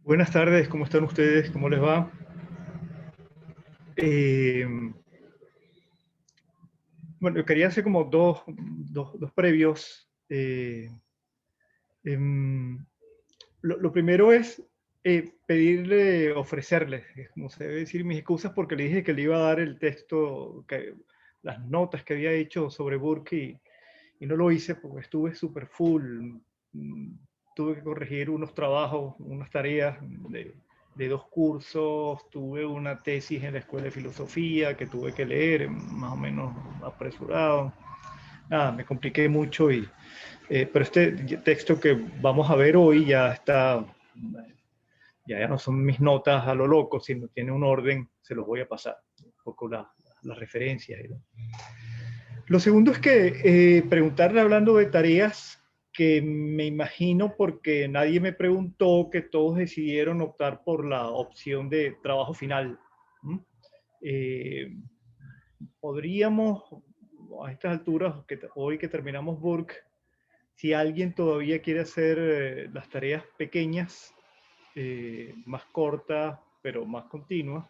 Buenas tardes, ¿cómo están ustedes? ¿Cómo les va? Eh, bueno, quería hacer como dos previos. Em, lo primero es pedirle, ofrecerles, como se debe decir, mis excusas porque le dije que le iba a dar el texto, las notas que había hecho sobre Burke y no lo hice porque estuve súper full. Mm, Tuve que corregir unos trabajos, unas tareas de dos cursos, tuve una tesis en la Escuela de Filosofía que tuve que leer más o menos apresurado. Nada, me compliqué mucho, pero este texto que vamos a ver hoy ya está, ya no son mis notas a lo loco, sino tiene un orden, se los voy a pasar, un poco las referencias. Lo segundo es que preguntarle, hablando de tareas, que me imagino porque nadie me preguntó, que todos decidieron optar por la opción de trabajo final. ¿Mm? Eh, Podríamos, a estas alturas, hoy que terminamos Burke, si alguien todavía quiere hacer las tareas pequeñas, más cortas, pero más continuas,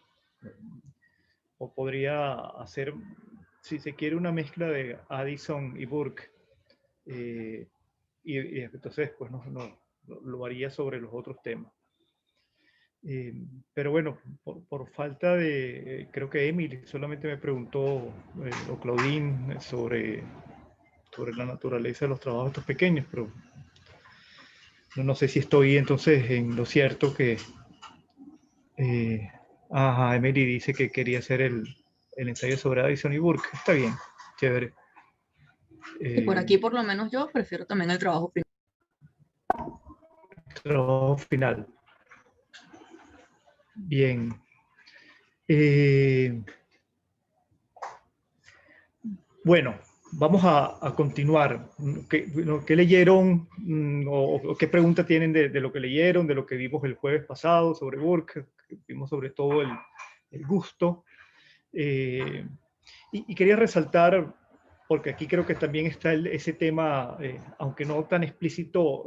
o podría hacer, si se quiere, una mezcla de Addison y Burke. eh, y entonces pues lo haría sobre los otros temas. Eh, pero bueno, por falta de, creo que Emily solamente me preguntó, o Claudine, sobre la naturaleza de los trabajos estos pequeños, pero no sé si estoy entonces en lo cierto que, eh, Emily dice que quería hacer el ensayo sobre Addison y Burke. Está bien, chévere. Y por Eh, aquí, por lo menos yo, prefiero también el trabajo primero. Trabajo final. Bien. Eh, Bueno, vamos a continuar. ¿Qué leyeron, o qué pregunta tienen de lo que leyeron, de lo que vimos el jueves pasado sobre Burke? Vimos sobre todo el gusto. Eh, y quería resaltar, porque aquí creo que también está ese tema, aunque no tan explícito,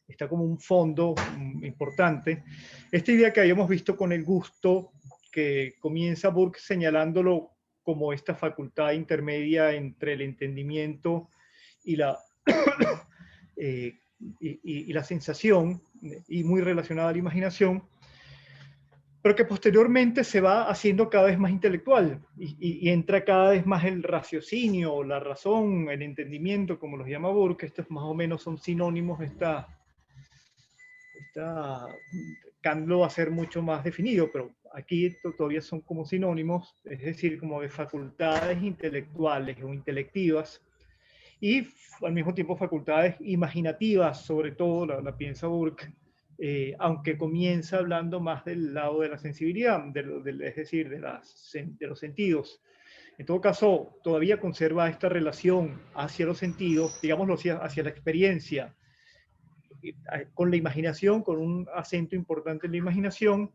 está como un fondo importante. Esta idea que habíamos visto con el gusto, que comienza Burke señalándolo como esta facultad intermedia entre el entendimiento y eh, y la sensación, y muy relacionada a la imaginación, pero que posteriormente se va haciendo cada vez más intelectual y entra cada vez más el raciocinio, la razón, el entendimiento, como los llama Burke. Estos más o menos son sinónimos. Kant lo va a ser mucho más definido, pero aquí todavía son como sinónimos, es decir, como de facultades intelectuales o intelectivas, y al mismo tiempo facultades imaginativas, sobre todo la piensa Burke, aunque comienza hablando más del lado de la sensibilidad, es decir, de los sentidos. En todo caso, todavía conserva esta relación hacia los sentidos, digámoslo así, hacia la experiencia, con la imaginación, con un acento importante en la imaginación,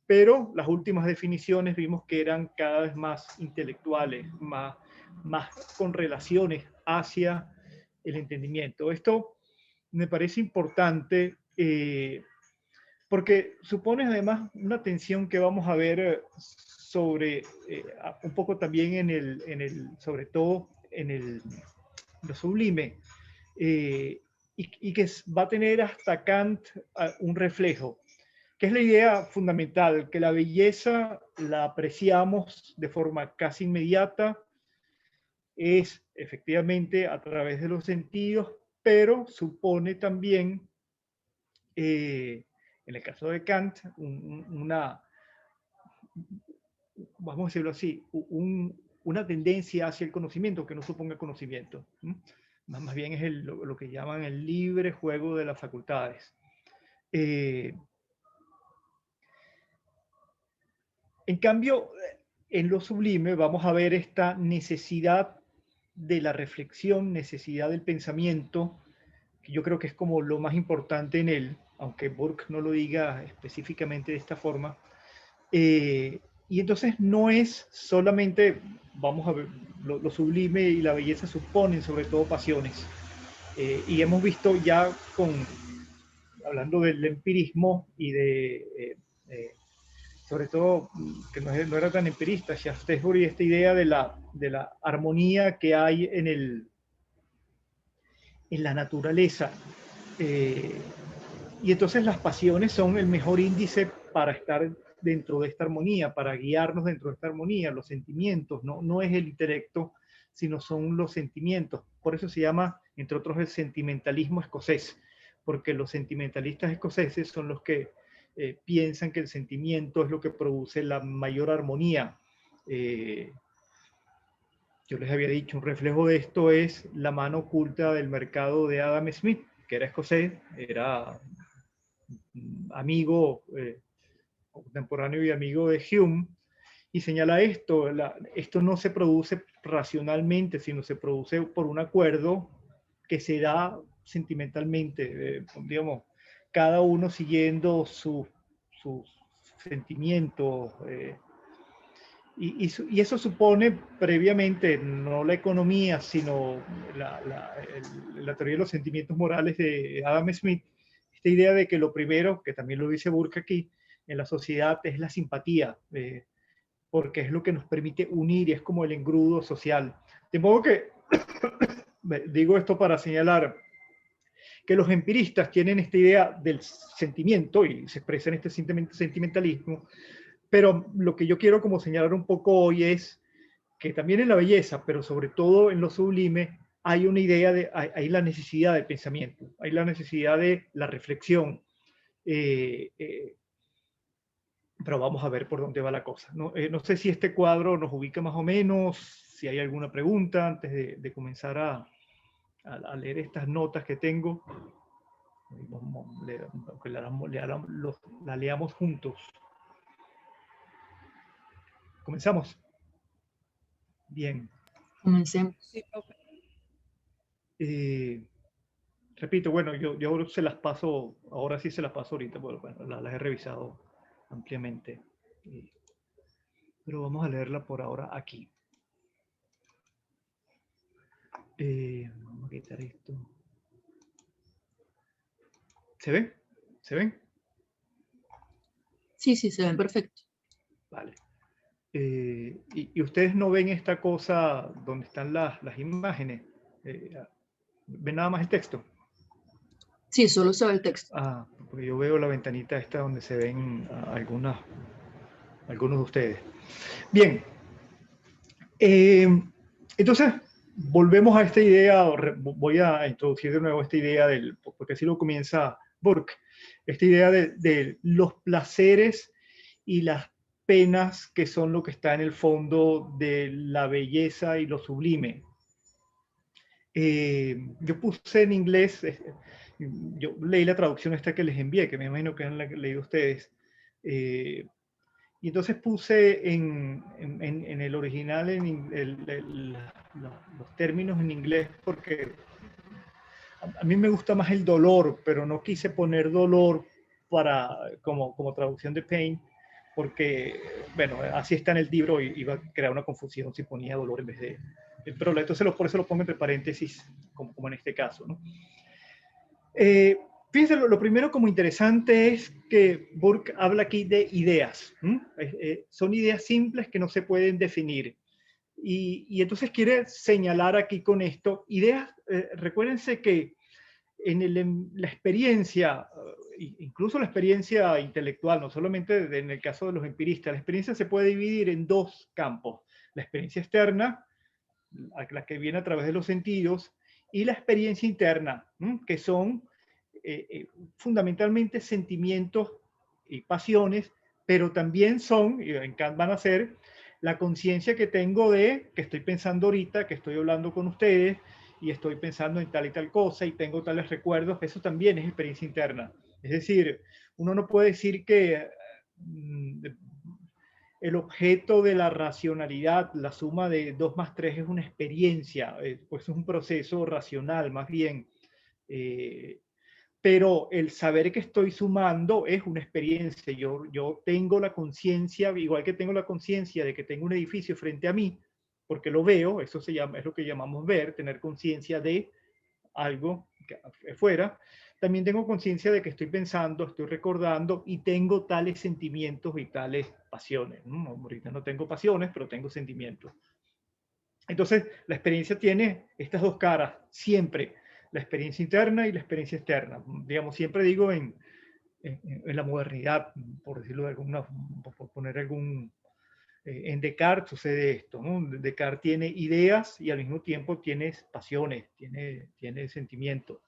pero las últimas definiciones vimos que eran cada vez más intelectuales, más con relaciones hacia el entendimiento. Esto me parece importante, porque supone además una tensión que vamos a ver sobre, un poco también sobre todo lo sublime, eh, y que va a tener hasta Kant un reflejo, que es la idea fundamental, que la belleza la apreciamos de forma casi inmediata, es efectivamente a través de los sentidos, pero supone también, en el caso de Kant, vamos a decirlo así, una tendencia hacia el conocimiento que no suponga conocimiento. Más bien es lo que llaman el libre juego de las facultades. En cambio, en lo sublime vamos a ver esta necesidad de la reflexión, necesidad del pensamiento, que yo creo que es como lo más importante en él, aunque Burke no lo diga específicamente de esta forma. Y entonces no es solamente, vamos a ver, lo sublime y la belleza suponen sobre todo pasiones. Y hemos visto ya hablando del empirismo y sobre todo, que no era tan empirista, Shaftesbury, esta idea de la armonía que hay en la naturaleza. Y entonces las pasiones son el mejor índice para estar dentro de esta armonía, para guiarnos dentro de esta armonía. Los sentimientos, no es el intelecto, sino son los sentimientos. Por eso se llama, entre otros, el sentimentalismo escocés, porque los sentimentalistas escoceses son los que piensan que el sentimiento es lo que produce la mayor armonía. Yo les había dicho, un reflejo de esto es la mano oculta del mercado de Adam Smith, que era escocés, era amigo contemporáneo y amigo de Hume, y señala esto, esto no se produce racionalmente, sino se produce por un acuerdo que se da sentimentalmente, digamos, cada uno siguiendo sus sentimientos. Y eso supone previamente no la economía, sino la teoría de los sentimientos morales de Adam Smith, esta idea de que lo primero, que también lo dice Burke aquí, en la sociedad es la simpatía, porque es lo que nos permite unir y es como el engrudo social. De modo que, digo esto para señalar que los empiristas tienen esta idea del sentimiento y se expresa en este sentimentalismo, pero lo que yo quiero como señalar un poco hoy es que también en la belleza, pero sobre todo en lo sublime, hay una idea hay la necesidad del pensamiento, hay la necesidad de la reflexión. Pero vamos a ver por dónde va la cosa. No sé si este cuadro nos ubica más o menos, si hay alguna pregunta antes de comenzar a leer estas notas que tengo. La leamos juntos. ¿Comenzamos? Bien. Comencemos. Sí, profe. Repito, bueno, yo se las paso, ahora sí se las paso ahorita, porque bueno, las he revisado ampliamente. Pero vamos a leerla por ahora aquí. Vamos a quitar esto. ¿Se ven? ¿Se ven? Sí, se ven perfecto. Vale. Y ustedes no ven esta cosa donde están las imágenes. ¿Ven nada más el texto? Sí, solo se ve el texto. Porque yo veo la ventanita esta donde se ven algunos de ustedes. Bien. Entonces, volvemos a esta idea, voy a introducir de nuevo esta idea porque así lo comienza Burke, esta idea de los placeres y las penas que son lo que está en el fondo de la belleza y lo sublime. Yo puse en inglés, yo leí la traducción esta que les envié, que me imagino que han leído ustedes, y entonces puse en el original los términos en inglés porque a mí me gusta más el dolor, pero no quise poner dolor como traducción de pain, porque, bueno, así está en el libro y iba a crear una confusión si ponía dolor en vez de... Pero entonces por eso lo pongo entre paréntesis, como en este caso, ¿no? Fíjense, lo primero como interesante es que Burke habla aquí de ideas. Son ideas simples que no se pueden definir. Y entonces quiere señalar aquí con esto ideas. Recuérdense que en la experiencia, incluso la experiencia intelectual, no solamente en el caso de los empiristas, la experiencia se puede dividir en dos campos. La experiencia externa, la que viene a través de los sentidos, y la experiencia interna, que son fundamentalmente sentimientos y pasiones, pero también son, y en Kant van a ser, la conciencia que tengo de que estoy pensando ahorita, que estoy hablando con ustedes y estoy pensando en tal y tal cosa y tengo tales recuerdos, eso también es experiencia interna. Es decir, uno no puede decir que el objeto de la racionalidad, la suma de 2 más 3 es una experiencia, pues es un proceso racional más bien. Pero el saber que estoy sumando es una experiencia. Yo tengo la conciencia, igual que tengo la conciencia de que tengo un edificio frente a mí, porque lo veo, es lo que llamamos ver, tener conciencia de algo que afuera. también tengo conciencia de que estoy pensando, estoy recordando y tengo tales sentimientos y tales pasiones, ¿no? Ahorita no tengo pasiones, pero tengo sentimientos. Entonces, la experiencia tiene estas dos caras, siempre, la experiencia interna y la experiencia externa. Digamos, siempre digo en la modernidad, por decirlo de alguna, por poner algún, en Descartes sucede esto, ¿no? Descartes tiene ideas y al mismo tiempo tiene pasiones, tiene sentimientos.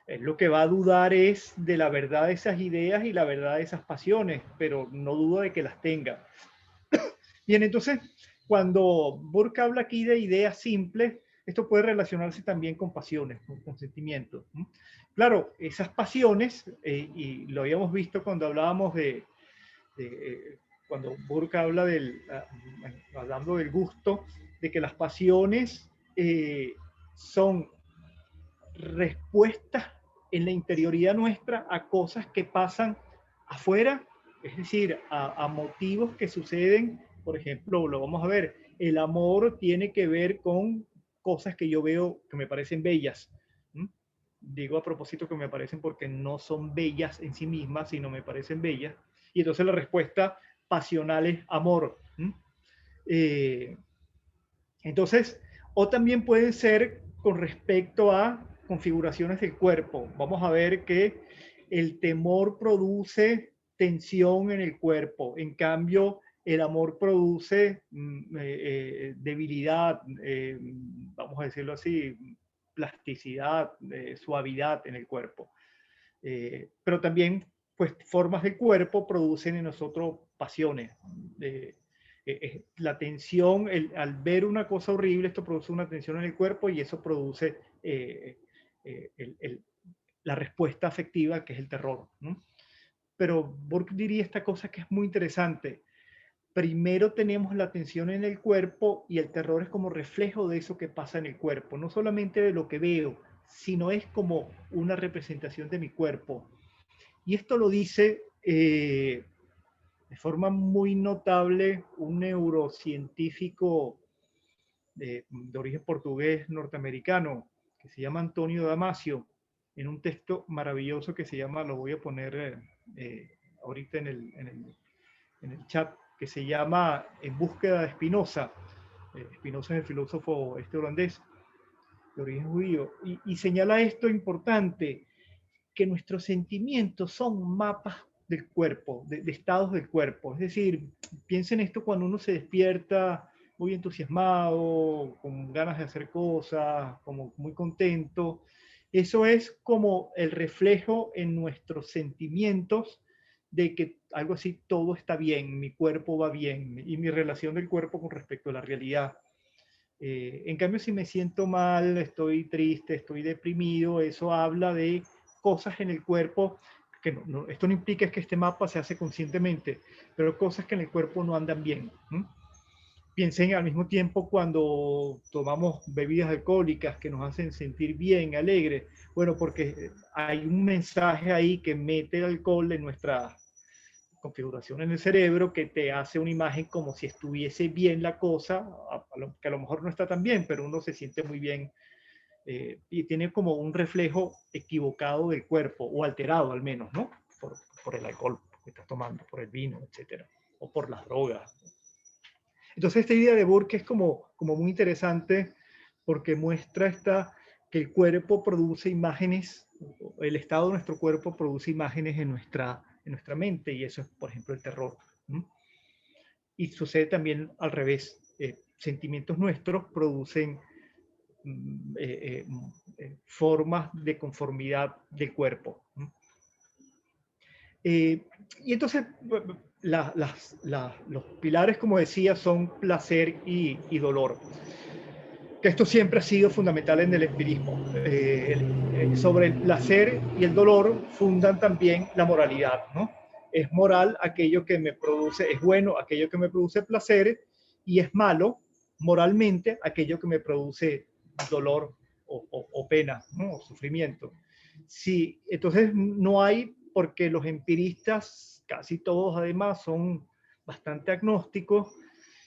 Lo que va a dudar es de la verdad de esas ideas y la verdad de esas pasiones, pero no dudo de que las tenga. Bien, entonces, cuando Burke habla aquí de ideas simples, esto puede relacionarse también con pasiones, con sentimientos. ¿No? Claro, esas pasiones, y lo habíamos visto cuando hablábamos de cuando Burke habla hablando del gusto, de que las pasiones son respuestas en la interioridad nuestra a cosas que pasan afuera, es decir, a motivos que suceden. Por ejemplo, lo vamos a ver, el amor tiene que ver con cosas que yo veo que me parecen bellas. ¿Mm? Digo a propósito que me parecen porque no son bellas en sí mismas, sino me parecen bellas. Y entonces la respuesta pasional es amor. ¿Mm? Eh, entonces, o también pueden ser con respecto a configuraciones del cuerpo. Vamos a ver que el temor produce tensión en el cuerpo. En cambio, el amor produce debilidad, vamos a decirlo así, plasticidad, suavidad en el cuerpo. Pero también, pues, formas del cuerpo producen en nosotros pasiones. La tensión, al ver una cosa horrible, esto produce una tensión en el cuerpo y eso produce la respuesta afectiva, que es el terror. ¿No? Pero Burke diría esta cosa que es muy interesante. Primero tenemos la tensión en el cuerpo y el terror es como reflejo de eso que pasa en el cuerpo, no solamente de lo que veo, sino es como una representación de mi cuerpo. Y esto lo dice de forma muy notable un neurocientífico de origen portugués norteamericano que se llama Antonio Damasio, en un texto maravilloso que se llama, lo voy a poner ahorita en el chat, que se llama En búsqueda de Spinoza. Spinoza es el filósofo holandés de origen judío, y señala esto importante, que nuestros sentimientos son mapas del cuerpo, de estados del cuerpo. Es decir, piensen esto cuando uno se despierta muy entusiasmado, con ganas de hacer cosas, como muy contento. Eso es como el reflejo en nuestros sentimientos de que algo así, todo está bien, mi cuerpo va bien y mi relación del cuerpo con respecto a la realidad. En cambio, si me siento mal, estoy triste, estoy deprimido, eso habla de cosas en el cuerpo que esto no implica que este mapa se hace conscientemente, pero cosas que en el cuerpo no andan bien. ¿Mm? Piensen al mismo tiempo cuando tomamos bebidas alcohólicas que nos hacen sentir bien, alegres. Bueno, porque hay un mensaje ahí que mete el alcohol en nuestra configuración en el cerebro que te hace una imagen como si estuviese bien la cosa, que a lo mejor no está tan bien, pero uno se siente muy bien y tiene como un reflejo equivocado del cuerpo, o alterado al menos, ¿no? Por el alcohol que estás tomando, por el vino, etcétera, o por las drogas. Entonces esta idea de Burke es como muy interesante porque muestra que el cuerpo produce imágenes, el estado de nuestro cuerpo produce imágenes en nuestra mente, y eso es, por ejemplo, el terror. ¿No? Y sucede también al revés. Sentimientos nuestros producen formas de conformidad del cuerpo. ¿No? Y entonces los pilares, como decía, son placer y dolor. Que esto siempre ha sido fundamental en el empirismo. Sobre el placer y el dolor fundan también la moralidad, ¿no? Es moral aquello que me produce, es bueno aquello que me produce placer, y es malo moralmente aquello que me produce dolor o pena, ¿no? O sufrimiento. Sí, entonces no hay, porque los empiristas, casi todos además, son bastante agnósticos,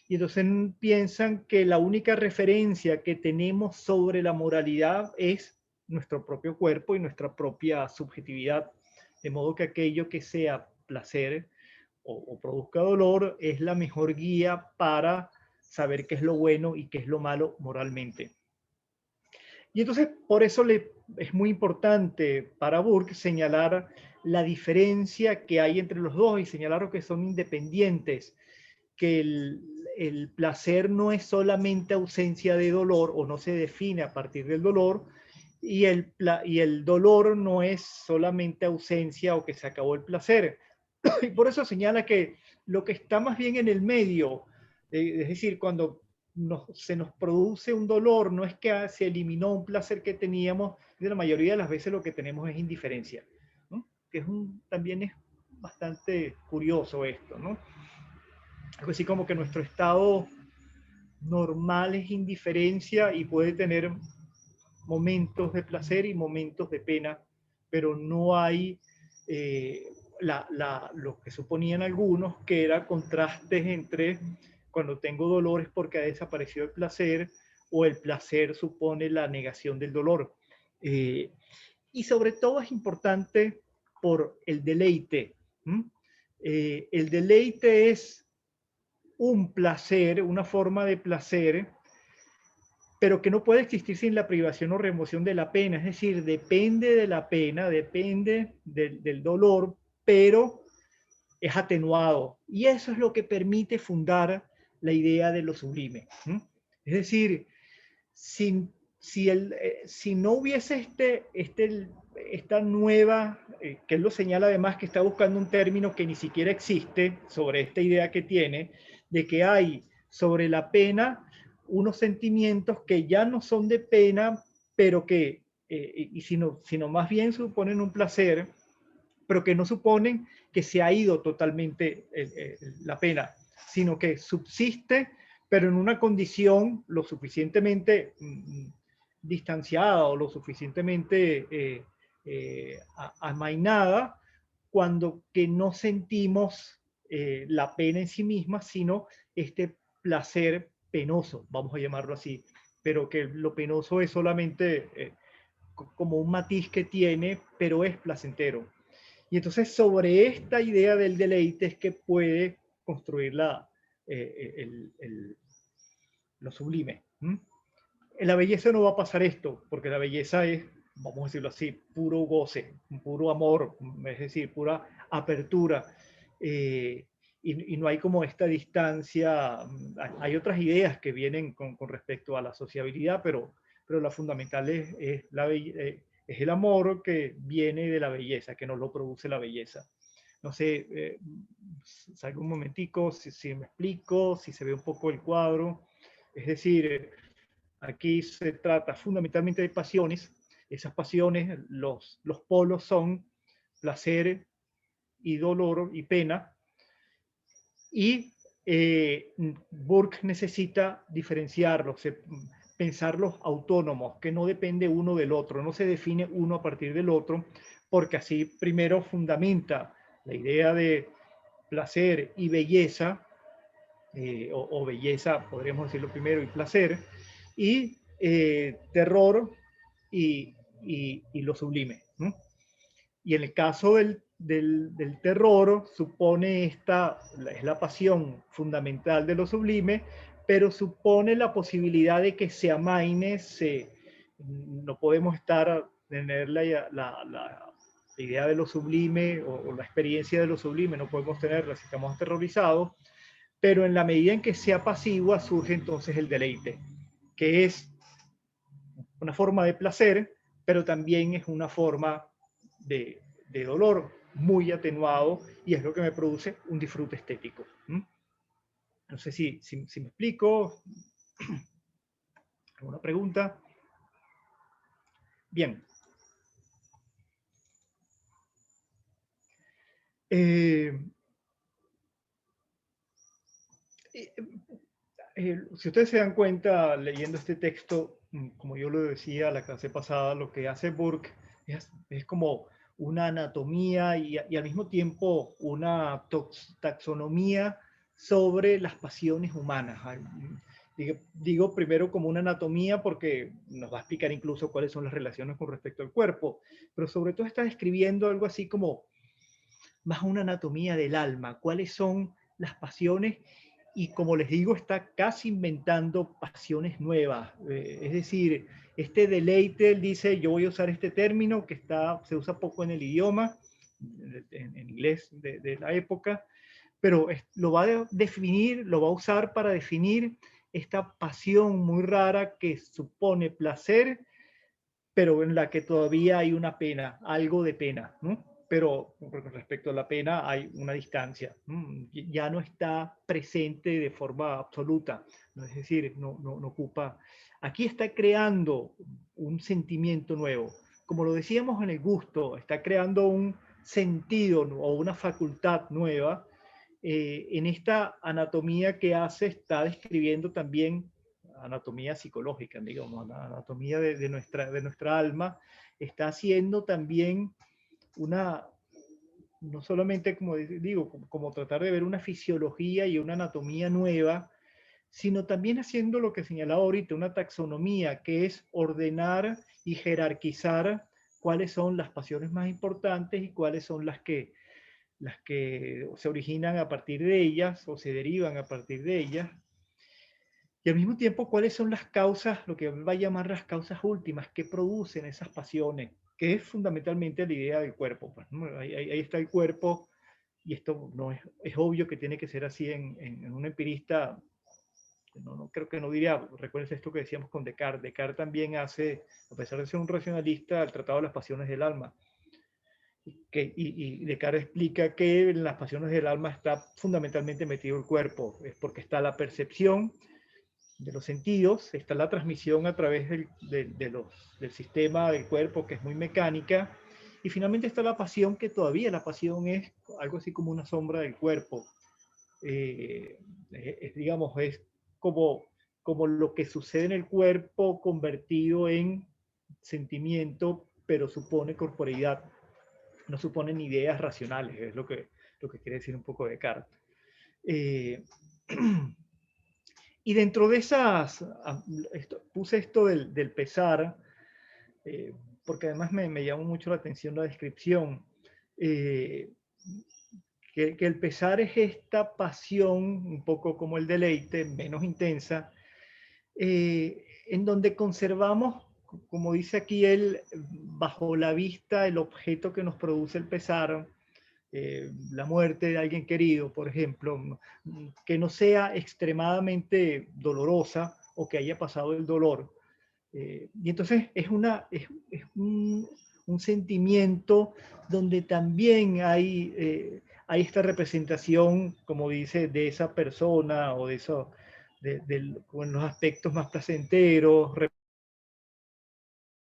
y entonces piensan que la única referencia que tenemos sobre la moralidad es nuestro propio cuerpo y nuestra propia subjetividad. De modo que aquello que sea placer o produzca dolor es la mejor guía para saber qué es lo bueno y qué es lo malo moralmente. Y entonces, por eso es muy importante para Burke señalar la diferencia que hay entre los dos y señalar que son independientes, que el placer no es solamente ausencia de dolor o no se define a partir del dolor, y el dolor no es solamente ausencia o que se acabó el placer. Y por eso señala que lo que está más bien en el medio, es decir, cuando se nos produce un dolor, no es que se eliminó un placer que teníamos, de la mayoría de las veces lo que tenemos es indiferencia, ¿no? Que también es bastante curioso esto, ¿no? Algo así como que nuestro estado normal es indiferencia y puede tener momentos de placer y momentos de pena, pero no hay lo que suponían algunos, que era contrastes entre cuando tengo dolor es porque ha desaparecido el placer o el placer supone la negación del dolor. Y sobre todo es importante por el deleite. El deleite es un placer, una forma de placer, pero que no puede existir sin la privación o remoción de la pena. Es decir, depende de la pena, depende del dolor, pero es atenuado. Y eso es lo que permite fundar la idea de lo sublime. Es decir, si no hubiese esta nueva, que él lo señala además que está buscando un término que ni siquiera existe sobre esta idea que tiene, de que hay sobre la pena unos sentimientos que ya no son de pena, pero que, sino más bien suponen un placer, pero que no suponen que se ha ido totalmente la pena, sino que subsiste, pero en una condición lo suficientemente distanciada o lo suficientemente amainada, cuando que no sentimos la pena en sí misma, sino este placer penoso, vamos a llamarlo así, pero que lo penoso es solamente como un matiz que tiene, pero es placentero. Y entonces sobre esta idea del deleite es que puede construir lo sublime. En la belleza no va a pasar esto, porque la belleza es, vamos a decirlo así, puro goce, puro amor, es decir, pura apertura. Y no hay como esta distancia. Hay otras ideas que vienen con respecto a la sociabilidad, pero la fundamental es el amor que viene de la belleza, que nos lo produce la belleza. No sé, salgo un momentico, si me explico, si se ve un poco el cuadro. Es decir, aquí se trata fundamentalmente de pasiones. Esas pasiones, los polos son placer y dolor y pena. Y Burke necesita diferenciarlos, pensarlos autónomos, que no depende uno del otro, no se define uno a partir del otro, porque así primero fundamenta la idea de placer y belleza, o belleza, podríamos decirlo primero, y placer, y terror y lo sublime, ¿no? Y en el caso del terror, supone es la pasión fundamental de lo sublime, pero supone la posibilidad de que se amaine, no podemos tener la idea de lo sublime o la experiencia de lo sublime, no podemos tenerla si estamos aterrorizados, pero en la medida en que sea pasiva surge entonces el deleite, que es una forma de placer, pero también es una forma de dolor muy atenuado y es lo que me produce un disfrute estético. No sé si me explico. ¿Alguna pregunta? Bien. Si ustedes se dan cuenta leyendo este texto, como yo lo decía la clase pasada, lo que hace Burke es como una anatomía y al mismo tiempo una taxonomía sobre las pasiones humanas. Digo primero como una anatomía porque nos va a explicar incluso cuáles son las relaciones con respecto al cuerpo, pero sobre todo está describiendo algo así como más una anatomía del alma, cuáles son las pasiones y como les digo, está casi inventando pasiones nuevas. Es decir, este deleite, él dice, yo voy a usar este término que se usa poco en el idioma, en inglés de la época, pero lo va a definir, lo va a usar para definir esta pasión muy rara que supone placer, pero en la que todavía hay una pena, algo de pena, ¿no? Pero con respecto a la pena hay una distancia, ya no está presente de forma absoluta, ¿no? Es decir, no ocupa. Aquí está creando un sentimiento nuevo. Como lo decíamos en el gusto, está creando un sentido o una facultad nueva. En esta anatomía que hace, está describiendo también anatomía psicológica, digamos, la anatomía de nuestra alma, está haciendo también una, no solamente como digo, como tratar de ver una fisiología y una anatomía nueva, sino también haciendo lo que señalaba ahorita, una taxonomía, que es ordenar y jerarquizar cuáles son las pasiones más importantes y cuáles son las que se originan a partir de ellas o se derivan a partir de ellas, y al mismo tiempo cuáles son las causas, lo que él va a llamar las causas últimas, que producen esas pasiones, que es fundamentalmente la idea del cuerpo. Pues, ¿no? Ahí está el cuerpo, y esto no es obvio que tiene que ser así en un empirista. No, creo que no diría, recuerden esto que decíamos con Descartes. Descartes también hace, a pesar de ser un racionalista, el tratado de las pasiones del alma. Y Descartes explica que en las pasiones del alma está fundamentalmente metido el cuerpo, es porque está la percepción de los sentidos, está la transmisión a través del sistema del cuerpo, que es muy mecánica, y finalmente está la pasión, que todavía la pasión es algo así como una sombra del cuerpo. Digamos, es como lo que sucede en el cuerpo convertido en sentimiento, pero supone corporeidad, no suponen ideas racionales, es lo que quiere decir un poco Descartes. Y dentro de esas, puse esto del pesar, porque además me llamó mucho la atención la descripción, eh, que el pesar es esta pasión, un poco como el deleite, menos intensa, en donde conservamos, como dice aquí él, bajo la vista el objeto que nos produce el pesar, la muerte de alguien querido, por ejemplo, que no sea extremadamente dolorosa o que haya pasado el dolor. Y entonces es un sentimiento donde también hay esta representación, como dice, de esa persona o de eso, con los aspectos más placenteros,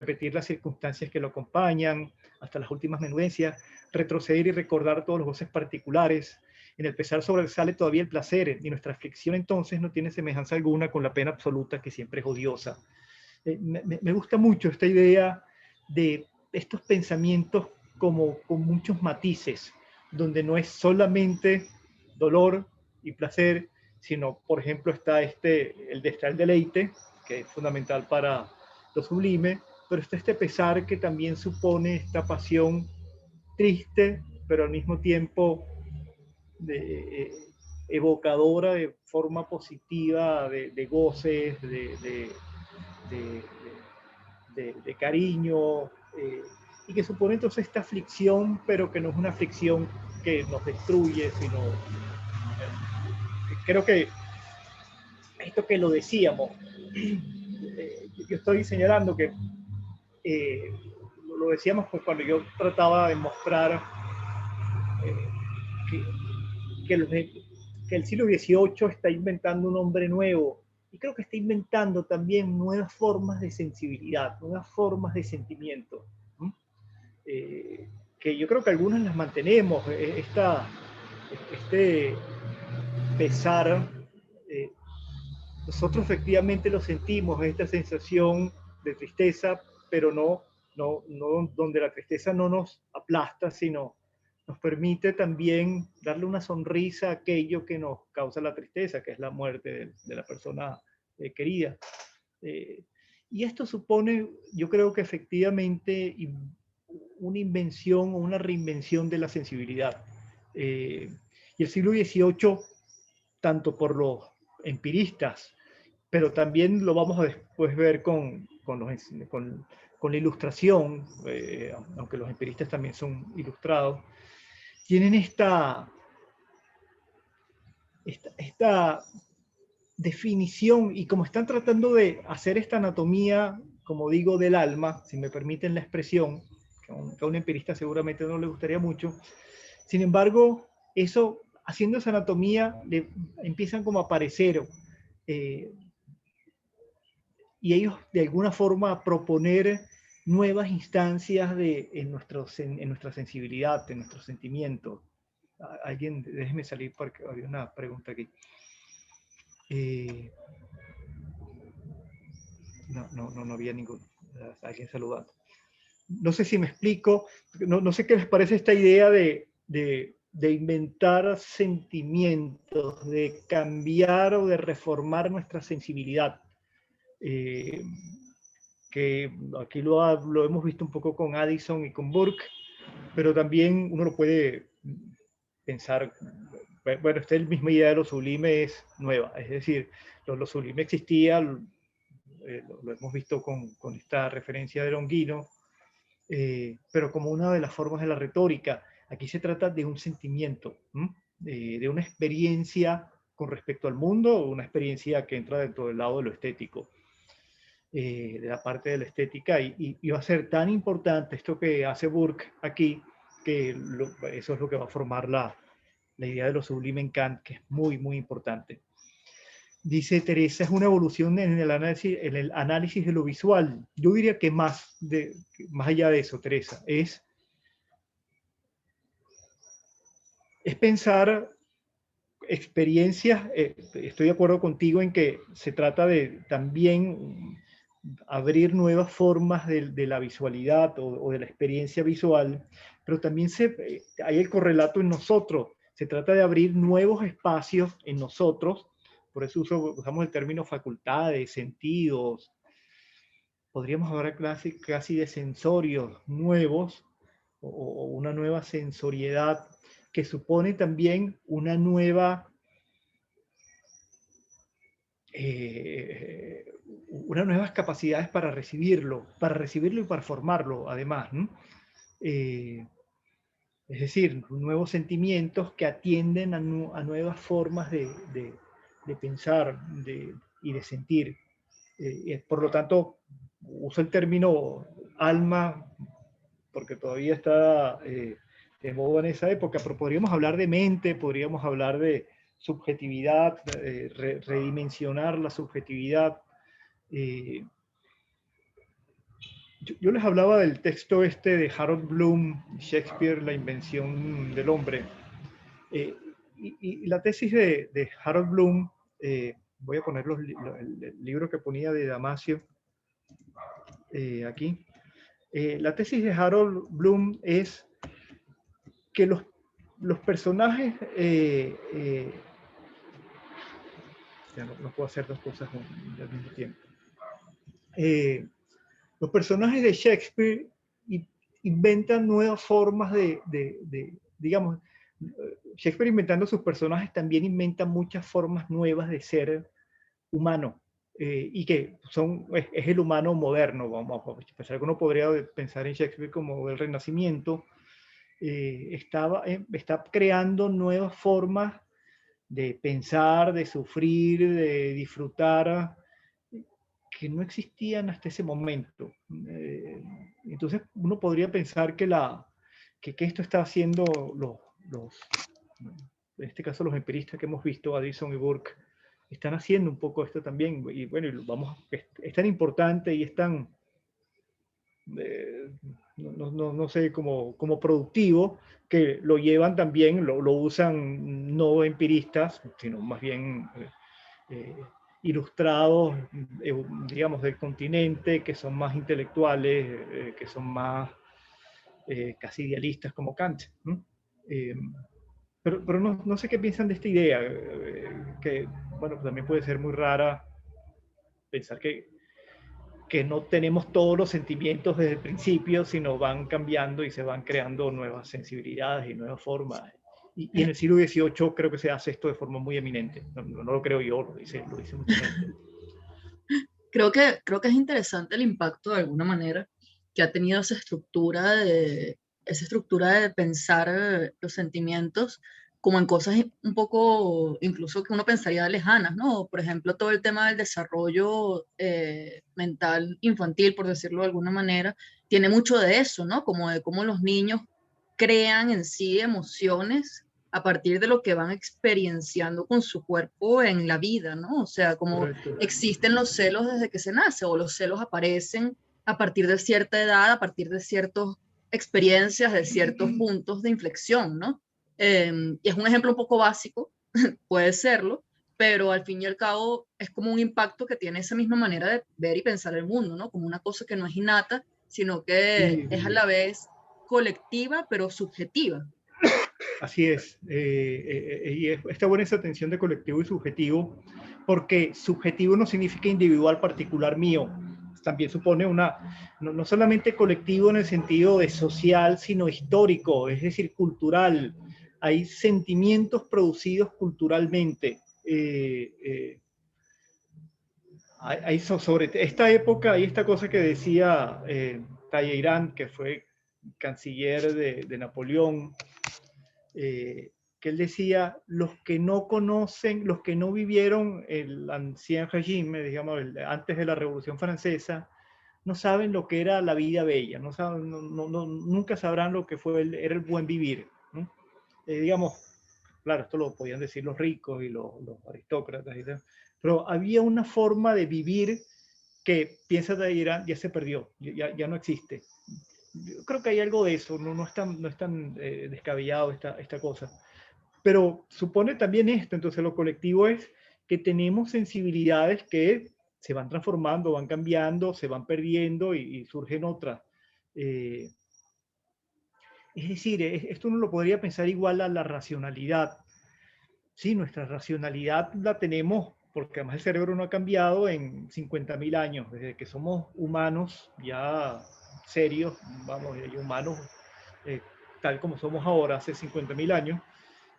repetir las circunstancias que lo acompañan, hasta las últimas menudencias, retroceder y recordar todos los goces particulares. En el pesar sobresale todavía el placer, y nuestra aflicción entonces no tiene semejanza alguna con la pena absoluta, que siempre es odiosa. Me gusta mucho esta idea de estos pensamientos como con muchos matices, donde no es solamente dolor y placer, sino, por ejemplo, está el deleite, que es fundamental para lo sublime, pero está este pesar que también supone esta pasión triste, pero al mismo tiempo de, evocadora de forma positiva de goces, de, de cariño, y que supone entonces esta aflicción, pero que no es una aflicción que nos destruye, sino creo que esto que lo decíamos, yo estoy señalando que lo decíamos cuando yo trataba de mostrar eh, que, que el siglo XVIII está inventando un hombre nuevo, y creo que está inventando también nuevas formas de sensibilidad, nuevas formas de sentimiento, que yo creo que algunas las mantenemos, este pesar, eh, nosotros efectivamente lo sentimos, esta sensación de tristeza, pero no donde la tristeza no nos aplasta, sino nos permite también darle una sonrisa a aquello que nos causa la tristeza, que es la muerte de la persona querida. Y esto supone, yo creo que efectivamente, una invención o una reinvención de la sensibilidad. Y el siglo XVIII, tanto por los empiristas, pero también lo vamos a después ver con la ilustración, aunque los empiristas también son ilustrados, tienen esta definición, y como están tratando de hacer esta anatomía, como digo, del alma, si me permiten la expresión, que a un empirista seguramente no le gustaría mucho, sin embargo, eso, haciendo esa anatomía, empiezan como a aparecer, y ellos de alguna forma a proponer nuevas instancias en nuestra sensibilidad, en nuestros sentimientos. Alguien, déjeme salir porque había una pregunta aquí. No había ningún, alguien saludando. No sé si me explico, no sé qué les parece esta idea de inventar sentimientos, de cambiar o de reformar nuestra sensibilidad. Que aquí lo hemos visto un poco con Addison y con Burke, pero también uno lo puede pensar, bueno, esta es la misma idea de lo sublime, es nueva, es decir, lo sublime existía, lo hemos visto con esta referencia de Longino, pero como una de las formas de la retórica. Aquí se trata de un sentimiento, de una experiencia con respecto al mundo, una experiencia que entra dentro del lado de lo estético, de la parte de la estética, y va a ser tan importante esto que hace Burke aquí, que eso es lo que va a formar la idea de lo sublime en Kant, que es muy, muy importante. Dice Teresa, es una evolución en el análisis de lo visual. Yo diría que más allá de eso, Teresa, es pensar experiencias. Estoy de acuerdo contigo en que se trata de también abrir nuevas formas de la visualidad o de la experiencia visual, pero también hay el correlato en nosotros. Se trata de abrir nuevos espacios en nosotros. Por eso usamos el término facultades, sentidos. Podríamos hablar casi de sensorios nuevos o una nueva sensoriedad que supone también unas nuevas capacidades para recibirlo y para formarlo, además, ¿no? Es decir, nuevos sentimientos que atienden a nuevas formas de pensar y de sentir. Por lo tanto, uso el término alma porque todavía está de moda en esa época, pero podríamos hablar de mente, podríamos hablar de subjetividad, redimensionar la subjetividad. Yo les hablaba del texto de Harold Bloom, Shakespeare, La invención del hombre. Y la tesis de Harold Bloom, voy a poner el libro que ponía de Damasio aquí. La tesis de Harold Bloom es que los personajes, ya no puedo hacer dos cosas al mismo tiempo. Los personajes de Shakespeare inventan nuevas formas digamos, Shakespeare inventando sus personajes también inventa muchas formas nuevas de ser humano, y que es el humano moderno. Vamos a pensar que uno podría pensar en Shakespeare como el Renacimiento. Está creando nuevas formas de pensar, de sufrir, de disfrutar, que no existían hasta ese momento. Entonces uno podría pensar que esto está haciendo en este caso los empiristas que hemos visto, Addison y Burke, están haciendo un poco esto también. Y bueno, es tan importante y es tan, no sé, como productivo, que lo llevan también, lo usan no empiristas, sino más bien ilustrados, digamos, del continente, que son más intelectuales, que son más casi idealistas como Kant, ¿no? Pero no sé qué piensan de esta idea, que, bueno, también puede ser muy rara, pensar que no tenemos todos los sentimientos desde el principio, sino van cambiando y se van creando nuevas sensibilidades y nuevas formas. Y en el siglo XVIII creo que se hace esto de forma muy eminente. No lo creo yo, lo dice mucha gente. Creo que es interesante el impacto de alguna manera que ha tenido esa estructura de pensar los sentimientos como en cosas un poco, incluso que uno pensaría lejanas, ¿no? Por ejemplo, todo el tema del desarrollo mental infantil, por decirlo de alguna manera, tiene mucho de eso, ¿no? Como de cómo los niños crean en sí emociones a partir de lo que van experienciando con su cuerpo en la vida, ¿no? O sea, como Correcto. existen los celos desde que se nace o los celos aparecen a partir de cierta edad, a partir de ciertas experiencias, de ciertos puntos de inflexión, ¿no? Y es un ejemplo un poco básico, puede serlo, pero al fin y al cabo es como un impacto que tiene esa misma manera de ver y pensar el mundo, ¿no? Como una cosa que no es innata, sino que Sí, es a la vez colectiva, pero subjetiva. así es. Está buena esa tensión de colectivo y subjetivo, porque subjetivo no significa individual particular mío. También supone no solamente colectivo en el sentido de social, sino histórico, es decir, cultural. Hay sentimientos producidos culturalmente. Sobre esta época hay esta cosa que decía Talleyrand, que fue canciller de Napoleón, que él decía, los que no conocen, los que no vivieron el ancien régimen, digamos, antes de la Revolución Francesa, no saben lo que era la vida bella, no saben, nunca sabrán lo que era el buen vivir, ¿no? Digamos, claro, esto lo podían decir los ricos y los aristócratas y tal, pero había una forma de vivir que, piensa Talleyrand, ya se perdió, ya no existe. Yo creo que hay algo de eso, no es tan descabellado esta cosa. Pero supone también esto, entonces lo colectivo es que tenemos sensibilidades que se van transformando, van cambiando, se van perdiendo y surgen otras. Eh, es decir, esto uno lo podría pensar igual a la racionalidad. Sí, nuestra racionalidad la tenemos porque además el cerebro no ha cambiado en 50.000 años, desde que somos humanos ya serios, vamos, y humanos eh, tal como somos ahora, hace 50.000 años,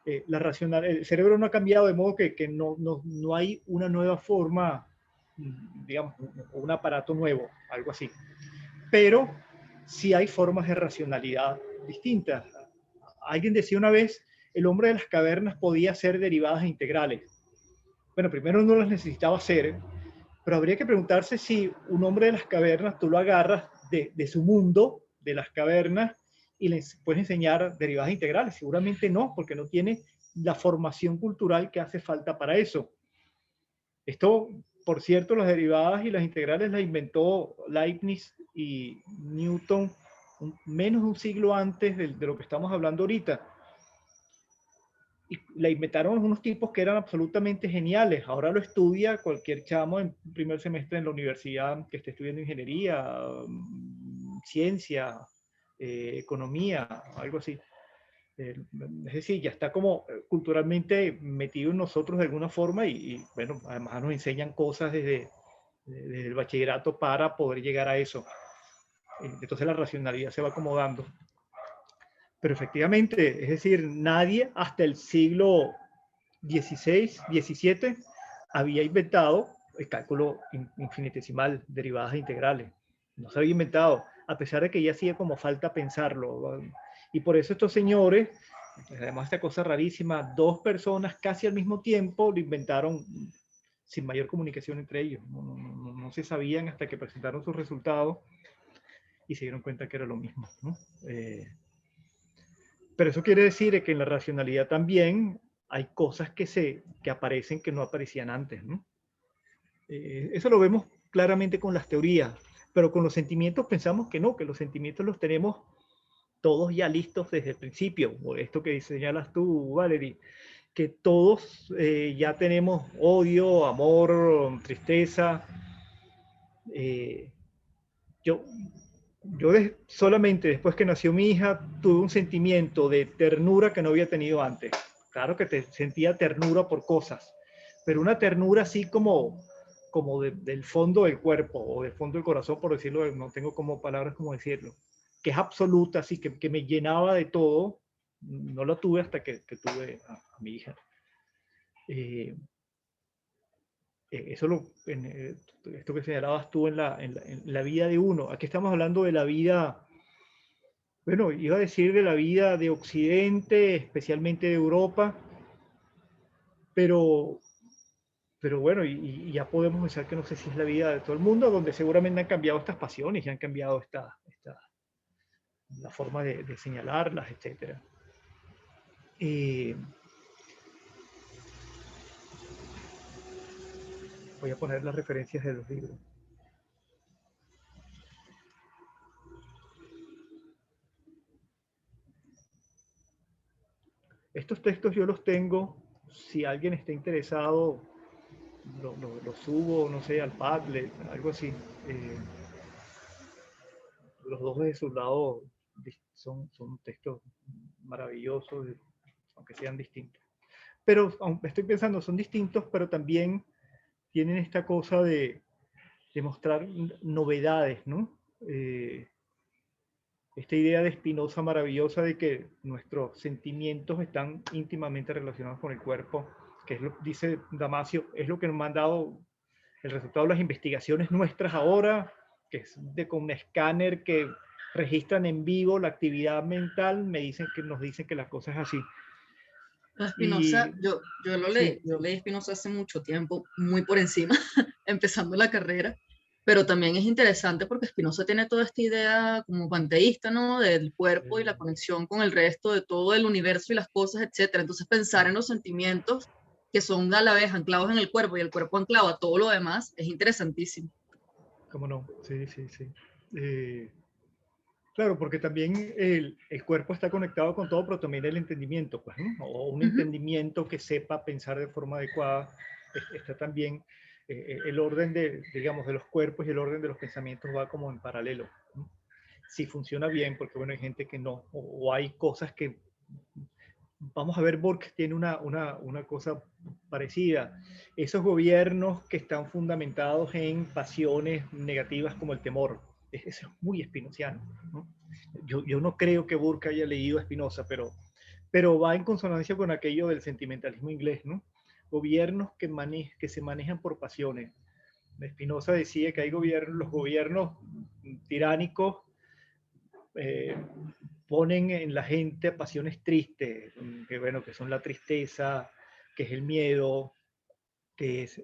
el cerebro no ha cambiado de modo que no hay una nueva forma, digamos, un aparato nuevo, algo así. Pero sí hay formas de racionalidad distintas. Alguien decía una vez, el hombre de las cavernas podía hacer derivadas integrales. Bueno, primero no las necesitaba hacer, pero habría que preguntarse si un hombre de las cavernas tú lo agarras de su mundo, de las cavernas, y les puedes enseñar derivadas integrales. Seguramente no, porque no tiene la formación cultural que hace falta para eso. Esto, por cierto, las derivadas y las integrales las inventó Leibniz y Newton menos de un siglo antes de lo que estamos hablando ahorita. Y la inventaron unos tipos que eran absolutamente geniales. Ahora lo estudia cualquier chamo en primer semestre en la universidad que esté estudiando ingeniería, ciencia, economía, algo así. Es decir, ya está como culturalmente metido en nosotros de alguna forma bueno, además nos enseñan cosas desde el bachillerato para poder llegar a eso. Entonces la racionalidad se va acomodando. Pero efectivamente, es decir, nadie hasta el siglo XVI, XVII había inventado el cálculo infinitesimal, derivadas integrales. No se había inventado, a pesar de que ya hacía como falta pensarlo. Y por eso estos señores, además esta cosa rarísima, dos personas casi al mismo tiempo lo inventaron sin mayor comunicación entre ellos. No se sabían hasta que presentaron sus resultados y se dieron cuenta que era lo mismo, ¿no? Pero eso quiere decir que en la racionalidad también hay cosas que aparecen que no aparecían antes, ¿no? Eso lo vemos claramente con las teorías, pero con los sentimientos pensamos que no, que los sentimientos los tenemos todos ya listos desde el principio. O esto que señalas tú, Valerie, que todos ya tenemos odio, amor, tristeza. Eh, yo solamente después que nació mi hija tuve un sentimiento de ternura que no había tenido antes. Claro que sentía ternura por cosas, pero una ternura así como como del fondo del cuerpo o del fondo del corazón, por decirlo, no tengo como palabras como decirlo, que es absoluta, así que me llenaba de todo. No lo tuve hasta que tuve a mi hija. Eso esto que señalabas tú en la vida de uno. Aquí estamos hablando de la vida, bueno, iba a decir de la vida de Occidente, especialmente de Europa, pero, pero bueno, y ya podemos pensar que no sé si es la vida de todo el mundo, donde seguramente han cambiado estas pasiones y han cambiado la forma de señalarlas, etc. Voy a poner las referencias de los libros. Estos textos yo los tengo, si alguien está interesado, lo subo, no sé, al Padlet, algo así. Los dos de su lado son textos maravillosos, aunque sean distintos. Pero estoy pensando, son distintos, pero también tienen esta cosa de mostrar novedades, ¿no? Esta idea de Spinoza maravillosa de que nuestros sentimientos están íntimamente relacionados con el cuerpo, que es dice Damasio, es lo que nos han dado el resultado de las investigaciones nuestras ahora, que es con un escáner que registran en vivo la actividad mental, nos dicen que la cosa es así. Spinoza, Sí. yo leí Spinoza hace mucho tiempo, muy por encima, empezando la carrera, pero también es interesante porque Spinoza tiene toda esta idea como panteísta, ¿no? Del cuerpo y la conexión con el resto de todo el universo y las cosas, etcétera. Entonces pensar en los sentimientos que son a la vez anclados en el cuerpo y el cuerpo anclado a todo lo demás es interesantísimo. ¿Cómo no? Sí, sí, sí. Claro, porque también el cuerpo está conectado con todo, pero también el entendimiento, pues, ¿no? O un entendimiento que sepa pensar de forma adecuada. Está también el orden digamos, de los cuerpos y el orden de los pensamientos va como en paralelo, ¿no? Si funciona bien, porque bueno, hay gente que no, o hay cosas que, vamos a ver, Burke tiene una cosa parecida. Esos gobiernos que están fundamentados en pasiones negativas como el temor, eso es muy espinociano, ¿no? Yo no creo que Burke haya leído a Spinoza, pero va en consonancia con aquello del sentimentalismo inglés, ¿no? Gobiernos que se manejan por pasiones. Spinoza decía que hay los gobiernos tiránicos eh, ponen en la gente pasiones tristes, que bueno, que son la tristeza, que es el miedo, que es,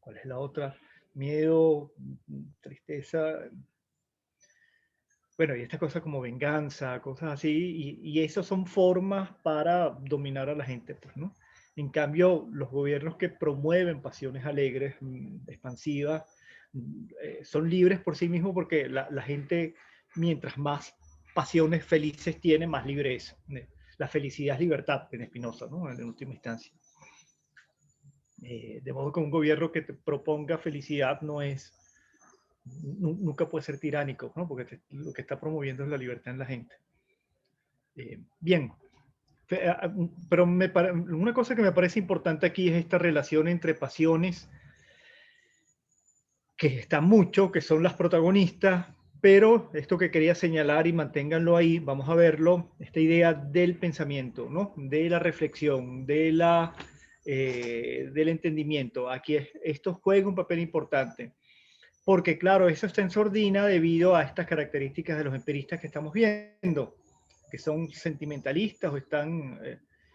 ¿cuál es la otra? Miedo, tristeza, bueno, y estas cosas como venganza, cosas así, y esas son formas para dominar a la gente, pues, ¿no? En cambio, los gobiernos que promueven pasiones alegres, expansivas, son libres por sí mismos porque la gente, mientras más pasiones felices tiene, más libre es. La felicidad es libertad en Spinoza, ¿no? En última instancia. De modo que un gobierno que te proponga felicidad nunca puede ser tiránico, ¿no? Porque lo que está promoviendo es la libertad en la gente. Bien, pero una cosa que me parece importante aquí es esta relación entre pasiones, que está mucho, que son las protagonistas, pero esto que quería señalar y manténganlo ahí, vamos a verlo, esta idea del pensamiento, ¿no? De la reflexión, del entendimiento. Aquí esto juega un papel importante. Porque claro, eso está en sordina debido a estas características de los empiristas que estamos viendo, que son sentimentalistas o están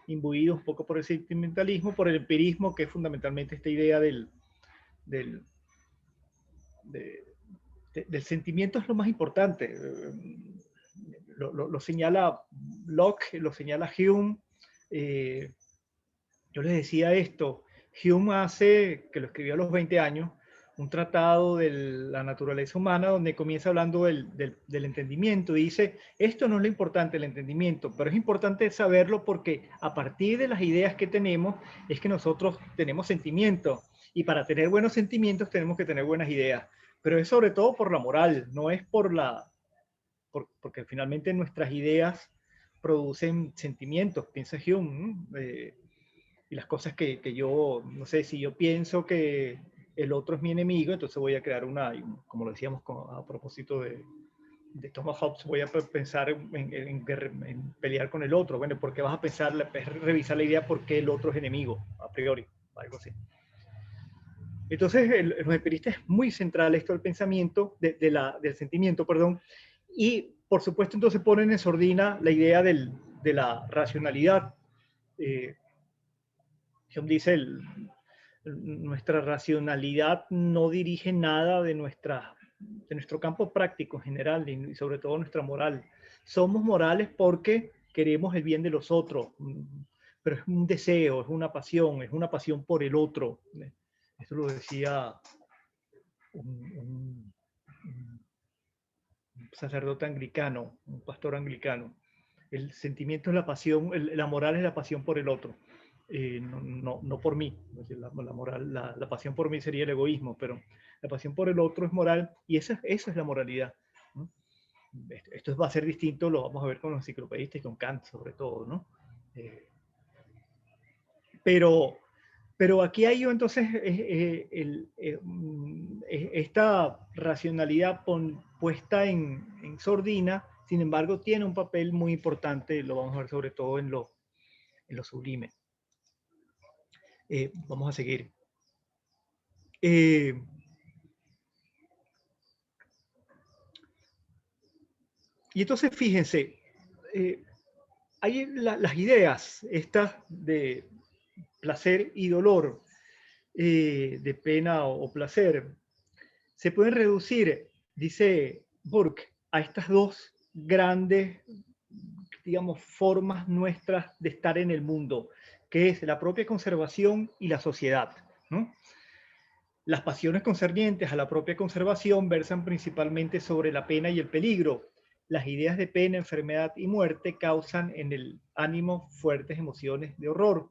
imbuidos un poco por el sentimentalismo, por el empirismo, que es fundamentalmente esta idea del, de, del sentimiento es lo más importante. Lo señala Locke, lo señala Hume. Yo les decía esto, Hume que lo escribió a los 20 años, un tratado de la naturaleza humana donde comienza hablando del entendimiento. Y dice, esto no es lo importante, el entendimiento, pero es importante saberlo porque a partir de las ideas que tenemos es que nosotros tenemos sentimientos. Y para tener buenos sentimientos tenemos que tener buenas ideas. Pero es sobre todo por la moral, no es porque finalmente nuestras ideas producen sentimientos, piensa Hume, ¿no? Y las cosas que yo, no sé, si yo pienso que el otro es mi enemigo, entonces voy a crear como lo decíamos a propósito de Thomas Hobbes, voy a pensar en pelear con el otro. Bueno, ¿por qué vas a pensar, revisar la idea por qué el otro es enemigo, a priori? Algo así. Entonces, los empiristas es muy central esto del pensamiento, del sentimiento, perdón, y por supuesto entonces ponen en sordina la idea de la racionalidad. Hume dice, nuestra racionalidad no dirige nada de nuestro campo práctico en general y sobre todo nuestra moral. Somos morales porque queremos el bien de los otros, pero es un deseo, es una pasión por el otro. Esto lo decía un sacerdote anglicano, un pastor anglicano. El sentimiento es la pasión, la moral es la pasión por el otro. No por mí. La pasión por mí sería el egoísmo, pero la pasión por el otro es moral y esa es la moralidad, ¿no? Esto va a ser distinto, lo vamos a ver con los enciclopedistas y con Kant sobre todo, ¿no? Pero aquí hay entonces esta racionalidad puesta en sordina, sin embargo tiene un papel muy importante, lo vamos a ver sobre todo en lo sublime. Vamos a seguir. Y entonces fíjense, hay las ideas estas de placer y dolor, de pena o placer, se pueden reducir, dice Burke, a estas dos grandes, digamos, formas nuestras de estar en el mundo, que es la propia conservación y la sociedad, ¿no? Las pasiones concernientes a la propia conservación versan principalmente sobre la pena y el peligro. Las ideas de pena, enfermedad y muerte causan en el ánimo fuertes emociones de horror.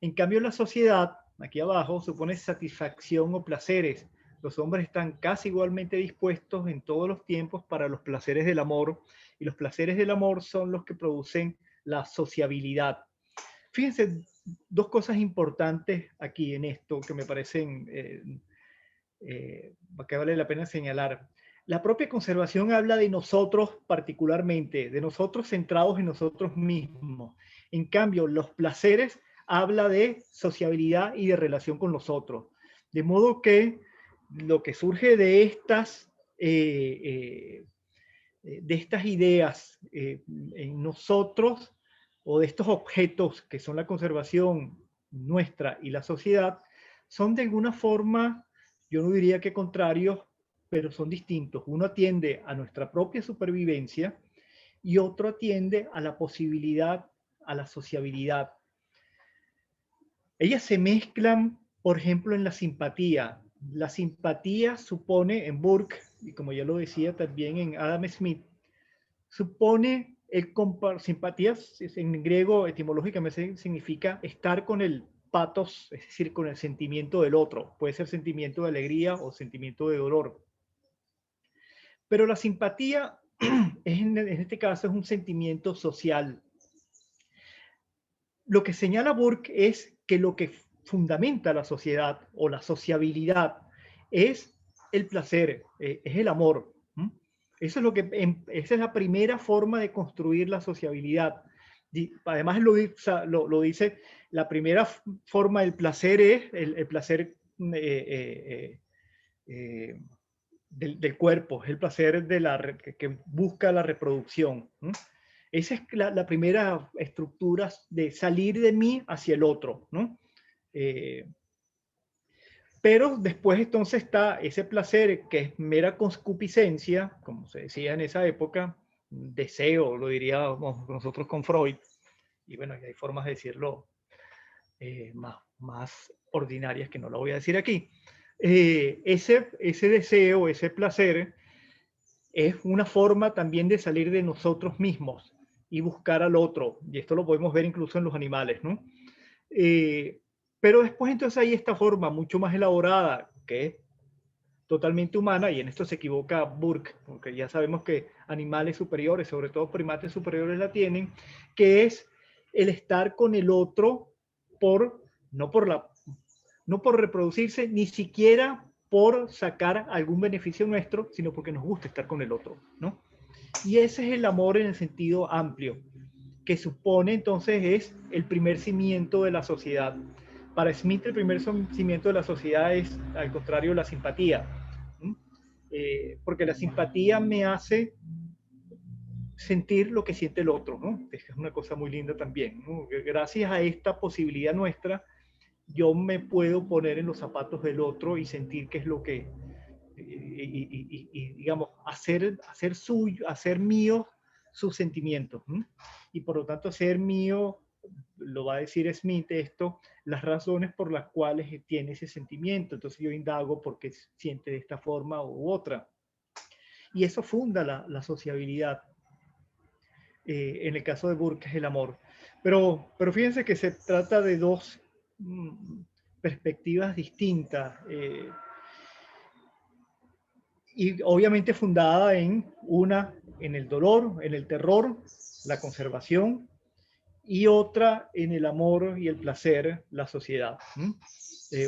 En cambio, la sociedad, aquí abajo, supone satisfacción o placeres. Los hombres están casi igualmente dispuestos en todos los tiempos para los placeres del amor, y los placeres del amor son los que producen la sociabilidad. Fíjense, dos cosas importantes aquí en esto que me parecen que vale la pena señalar. La propia conservación habla de nosotros particularmente, de nosotros centrados en nosotros mismos. En cambio, los placeres habla de sociabilidad y de relación con los otros. De modo que lo que surge de estas ideas en nosotros, o de estos objetos que son la conservación nuestra y la sociedad, son de alguna forma, yo no diría que contrarios, pero son distintos. Uno atiende a nuestra propia supervivencia y otro atiende a la posibilidad, a la sociabilidad. Ellas se mezclan, por ejemplo, en la simpatía. La simpatía supone en Burke, y como ya lo decía también en Adam Smith, supone simpatía, en griego etimológicamente significa estar con el patos, es decir, con el sentimiento del otro. Puede ser sentimiento de alegría o sentimiento de dolor. Pero la simpatía, en este caso, es un sentimiento social. Lo que señala Burke es que lo que fundamenta la sociedad o la sociabilidad es el placer, es el amor. Eso es esa es la primera forma de construir la sociabilidad. Además lo dice, la primera forma del placer es el placer del cuerpo, es el placer que busca la reproducción. Esa es la primera estructura de salir de mí hacia el otro, ¿no? Pero después entonces está ese placer que es mera concupiscencia, como se decía en esa época, deseo, lo diríamos nosotros con Freud, y bueno, hay formas de decirlo más ordinarias que no lo voy a decir aquí. Ese deseo, ese placer, es una forma también de salir de nosotros mismos y buscar al otro, y esto lo podemos ver incluso en los animales, ¿no? Pero después entonces hay esta forma mucho más elaborada, que es totalmente humana, y en esto se equivoca Burke, porque ya sabemos que animales superiores, sobre todo primates superiores, la tienen, que es el estar con el otro no por no por reproducirse, ni siquiera por sacar algún beneficio nuestro, sino porque nos gusta estar con el otro, ¿no? Y ese es el amor en el sentido amplio, que supone entonces es el primer cimiento de la sociedad. Para Smith el primer cimiento de la sociedad es, al contrario, la simpatía. Porque la simpatía me hace sentir lo que siente el otro, ¿no? Es una cosa muy linda también, ¿no? Gracias a esta posibilidad nuestra, yo me puedo poner en los zapatos del otro y sentir qué es lo que, digamos, hacer suyo, hacer mío sus sentimientos. Y por lo tanto, hacer mío, lo va a decir Smith esto, las razones por las cuales tiene ese sentimiento. Entonces yo indago por qué siente de esta forma u otra. Y eso funda la sociabilidad. En el caso de Burke es el amor. Pero fíjense que se trata de dos perspectivas distintas. Y obviamente fundada en una, en el dolor, en el terror, la conservación, y otra en el amor y el placer, la sociedad.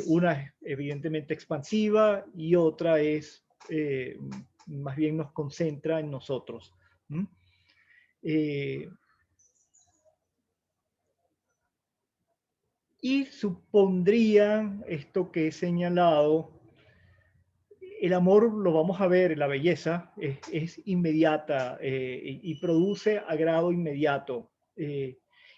Una es evidentemente expansiva y otra es, más bien nos concentra en nosotros. Y supondría esto que he señalado, el amor lo vamos a ver, la belleza es inmediata y produce agrado inmediato.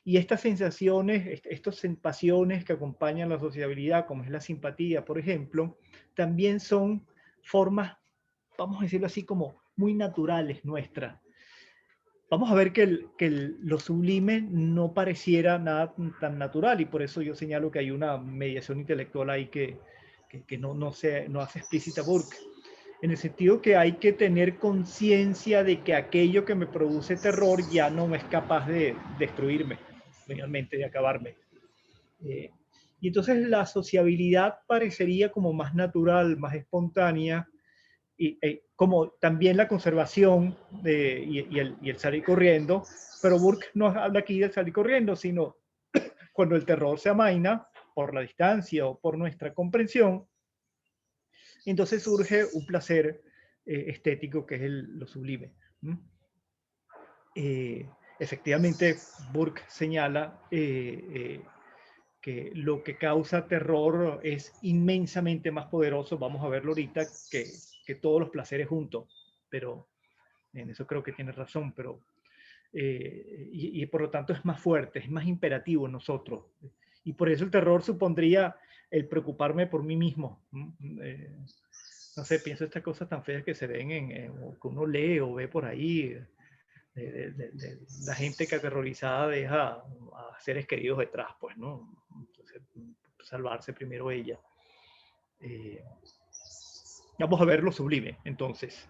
Y estas sensaciones, estas pasiones que acompañan la sociabilidad, como es la simpatía, por ejemplo, también son formas, vamos a decirlo así, como muy naturales nuestras. Vamos a ver que lo sublime no pareciera nada tan natural y por eso yo señalo que hay una mediación intelectual ahí que no hace explícita Burke, en el sentido que hay que tener conciencia de que aquello que me produce terror ya no es capaz de destruirme, realmente de acabarme. Y entonces la sociabilidad parecería como más natural, más espontánea, y como también la conservación y el salir corriendo, pero Burke no habla aquí del salir corriendo, sino cuando el terror se amaina por la distancia o por nuestra comprensión, entonces surge un placer estético que es lo sublime. Efectivamente, Burke señala que lo que causa terror es inmensamente más poderoso, vamos a verlo ahorita, que todos los placeres juntos, pero en eso creo que tiene razón, pero y por lo tanto es más fuerte, es más imperativo en nosotros. Y por eso el terror supondría el preocuparme por mí mismo. No sé, pienso estas cosas tan feas que se ven, o que uno lee o ve por ahí, de la gente que aterrorizada deja a seres queridos detrás, pues, ¿no? Entonces, salvarse primero ella. Vamos a ver lo sublime, entonces.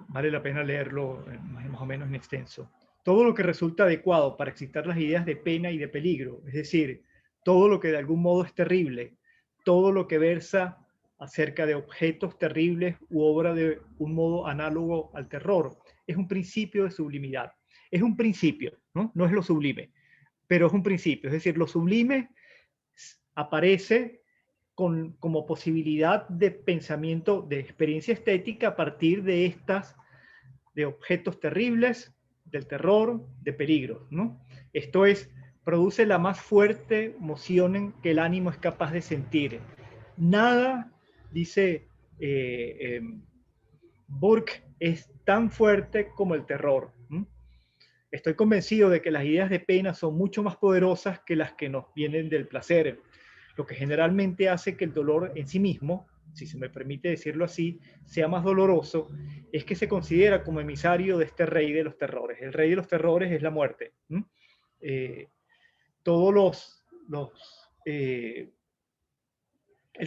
Vale la pena leerlo más o menos en extenso. Todo lo que resulta adecuado para excitar las ideas de pena y de peligro, es decir, todo lo que de algún modo es terrible, todo lo que versa acerca de objetos terribles u obra de un modo análogo al terror, es un principio de sublimidad. Es un principio, ¿no? No es lo sublime, pero es un principio. Es decir, lo sublime aparece como posibilidad de pensamiento, de experiencia estética a partir de de objetos terribles, del terror, de peligro, ¿no? Esto es, produce la más fuerte emoción que el ánimo es capaz de sentir. Nada, dice Burke, es tan fuerte como el terror. Estoy convencido de que las ideas de pena son mucho más poderosas que las que nos vienen del placer, lo que generalmente hace que el dolor en sí mismo, si se me permite decirlo así, sea más doloroso, es que se considera como emisario de este rey de los terrores. El rey de los terrores es la muerte. Todos el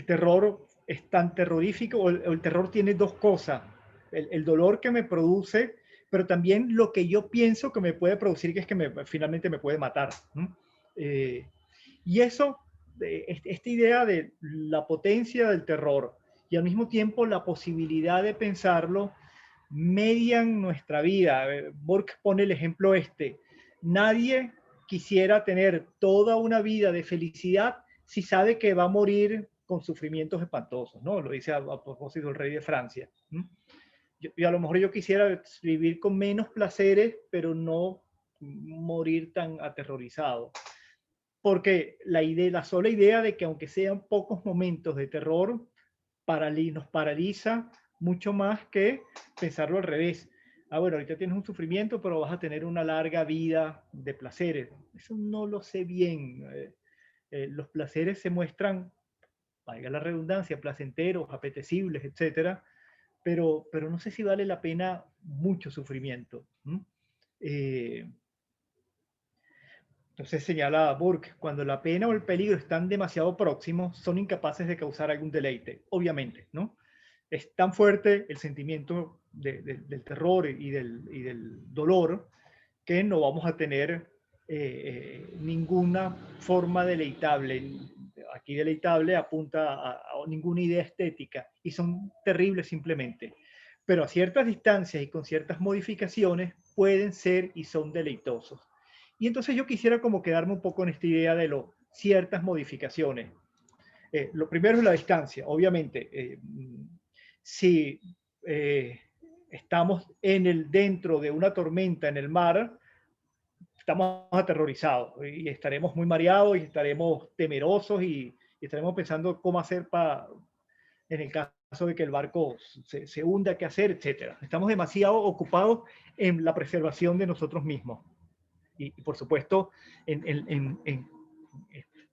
terror es tan terrorífico, el terror tiene dos cosas, el dolor que me produce, pero también lo que yo pienso que me puede producir, que es que finalmente me puede matar. Y eso, esta idea de la potencia del terror y al mismo tiempo la posibilidad de pensarlo, median nuestra vida. Burke pone el ejemplo nadie quisiera tener toda una vida de felicidad si sabe que va a morir con sufrimientos espantosos, ¿no? Lo dice a propósito el rey de Francia. Y a lo mejor yo quisiera vivir con menos placeres, pero no morir tan aterrorizado. Porque la sola idea de que aunque sean pocos momentos de terror, nos paraliza mucho más que pensarlo al revés. Ah, bueno, ahorita tienes un sufrimiento, pero vas a tener una larga vida de placeres. Eso no lo sé bien. Los placeres se muestran, valga la redundancia, placenteros, apetecibles, etcétera, pero no sé si vale la pena mucho sufrimiento. Eh, entonces señala Burke, cuando la pena o el peligro están demasiado próximos, son incapaces de causar algún deleite, obviamente, ¿no? Es tan fuerte el sentimiento del terror y del dolor que no vamos a tener ninguna forma deleitable. Aquí deleitable apunta a ninguna idea estética y son terribles simplemente. Pero a ciertas distancias y con ciertas modificaciones pueden ser y son deleitosos. Y entonces yo quisiera como quedarme un poco en esta idea de ciertas modificaciones. Lo primero es la distancia, obviamente. Si estamos dentro de una tormenta en el mar, estamos aterrorizados y estaremos muy mareados y estaremos temerosos y estaremos pensando cómo hacer en el caso de que el barco se hunda, qué hacer, etcétera. Estamos demasiado ocupados en la preservación de nosotros mismos. Y por supuesto, en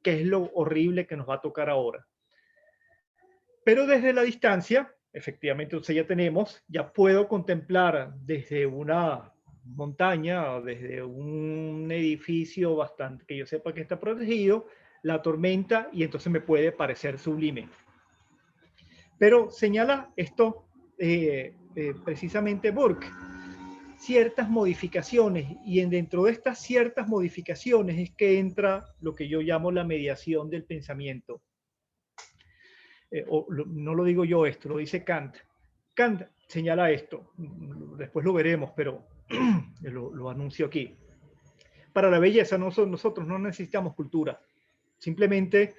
qué es lo horrible que nos va a tocar ahora. Pero desde la distancia, efectivamente, entonces ya puedo contemplar desde una montaña, desde un edificio bastante que yo sepa que está protegido, la tormenta y entonces me puede parecer sublime. Pero señala esto precisamente Burke, ciertas modificaciones y dentro de estas ciertas modificaciones es que entra lo que yo llamo la mediación del pensamiento. No lo digo yo esto, lo dice Kant. Kant señala esto, después lo veremos, pero lo anuncio aquí. Para la belleza nosotros no necesitamos cultura, simplemente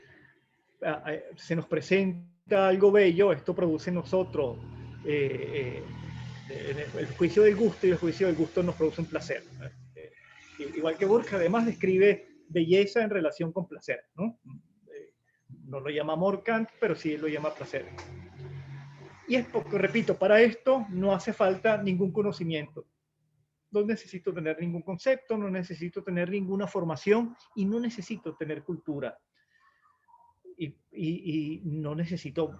se nos presenta algo bello, esto produce en nosotros el juicio del gusto y el juicio del gusto nos produce un placer. Igual que Burke además describe belleza en relación con placer, ¿no? No lo llama amor Kant, pero sí lo llama placer. Y es porque, repito, para esto no hace falta ningún conocimiento. No necesito tener ningún concepto, no necesito tener ninguna formación y no necesito tener cultura. Y no necesito,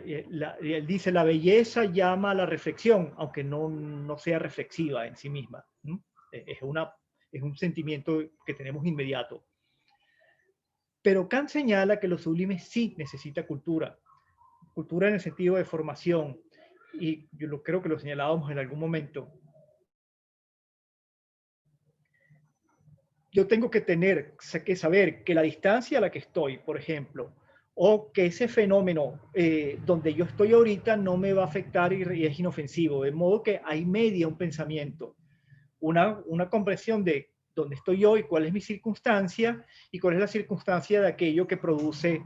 él dice, la belleza llama a la reflexión, aunque no sea reflexiva en sí misma. Es un sentimiento que tenemos inmediato. Pero Kant señala que lo sublime sí necesita cultura. Cultura en el sentido de formación. Y yo creo que lo señalábamos en algún momento. Yo tengo que saber que la distancia a la que estoy, por ejemplo, o que ese fenómeno donde yo estoy ahorita no me va a afectar y es inofensivo. De modo que ahí media un pensamiento, una comprensión de dónde estoy yo y cuál es mi circunstancia y cuál es la circunstancia de aquello que produce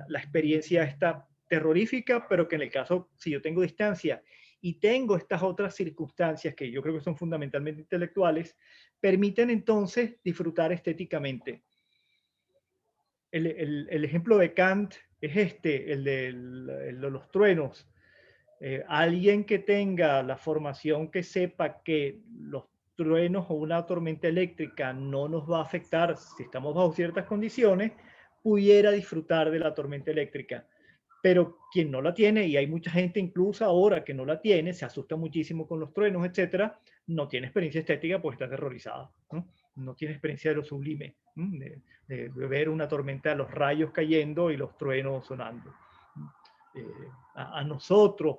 la experiencia esta terrorífica, pero que en el caso, si yo tengo distancia y tengo estas otras circunstancias que yo creo que son fundamentalmente intelectuales, permiten entonces disfrutar estéticamente. El ejemplo de Kant es el de los truenos. Alguien que tenga la formación que sepa que los truenos o una tormenta eléctrica no nos va a afectar si estamos bajo ciertas condiciones, pudiera disfrutar de la tormenta eléctrica. Pero quien no la tiene, y hay mucha gente incluso ahora que no la tiene, se asusta muchísimo con los truenos, etcétera, no tiene experiencia estética porque está aterrorizada, no tiene experiencia de lo sublime, de ver una tormenta, los rayos cayendo y los truenos sonando. A nosotros,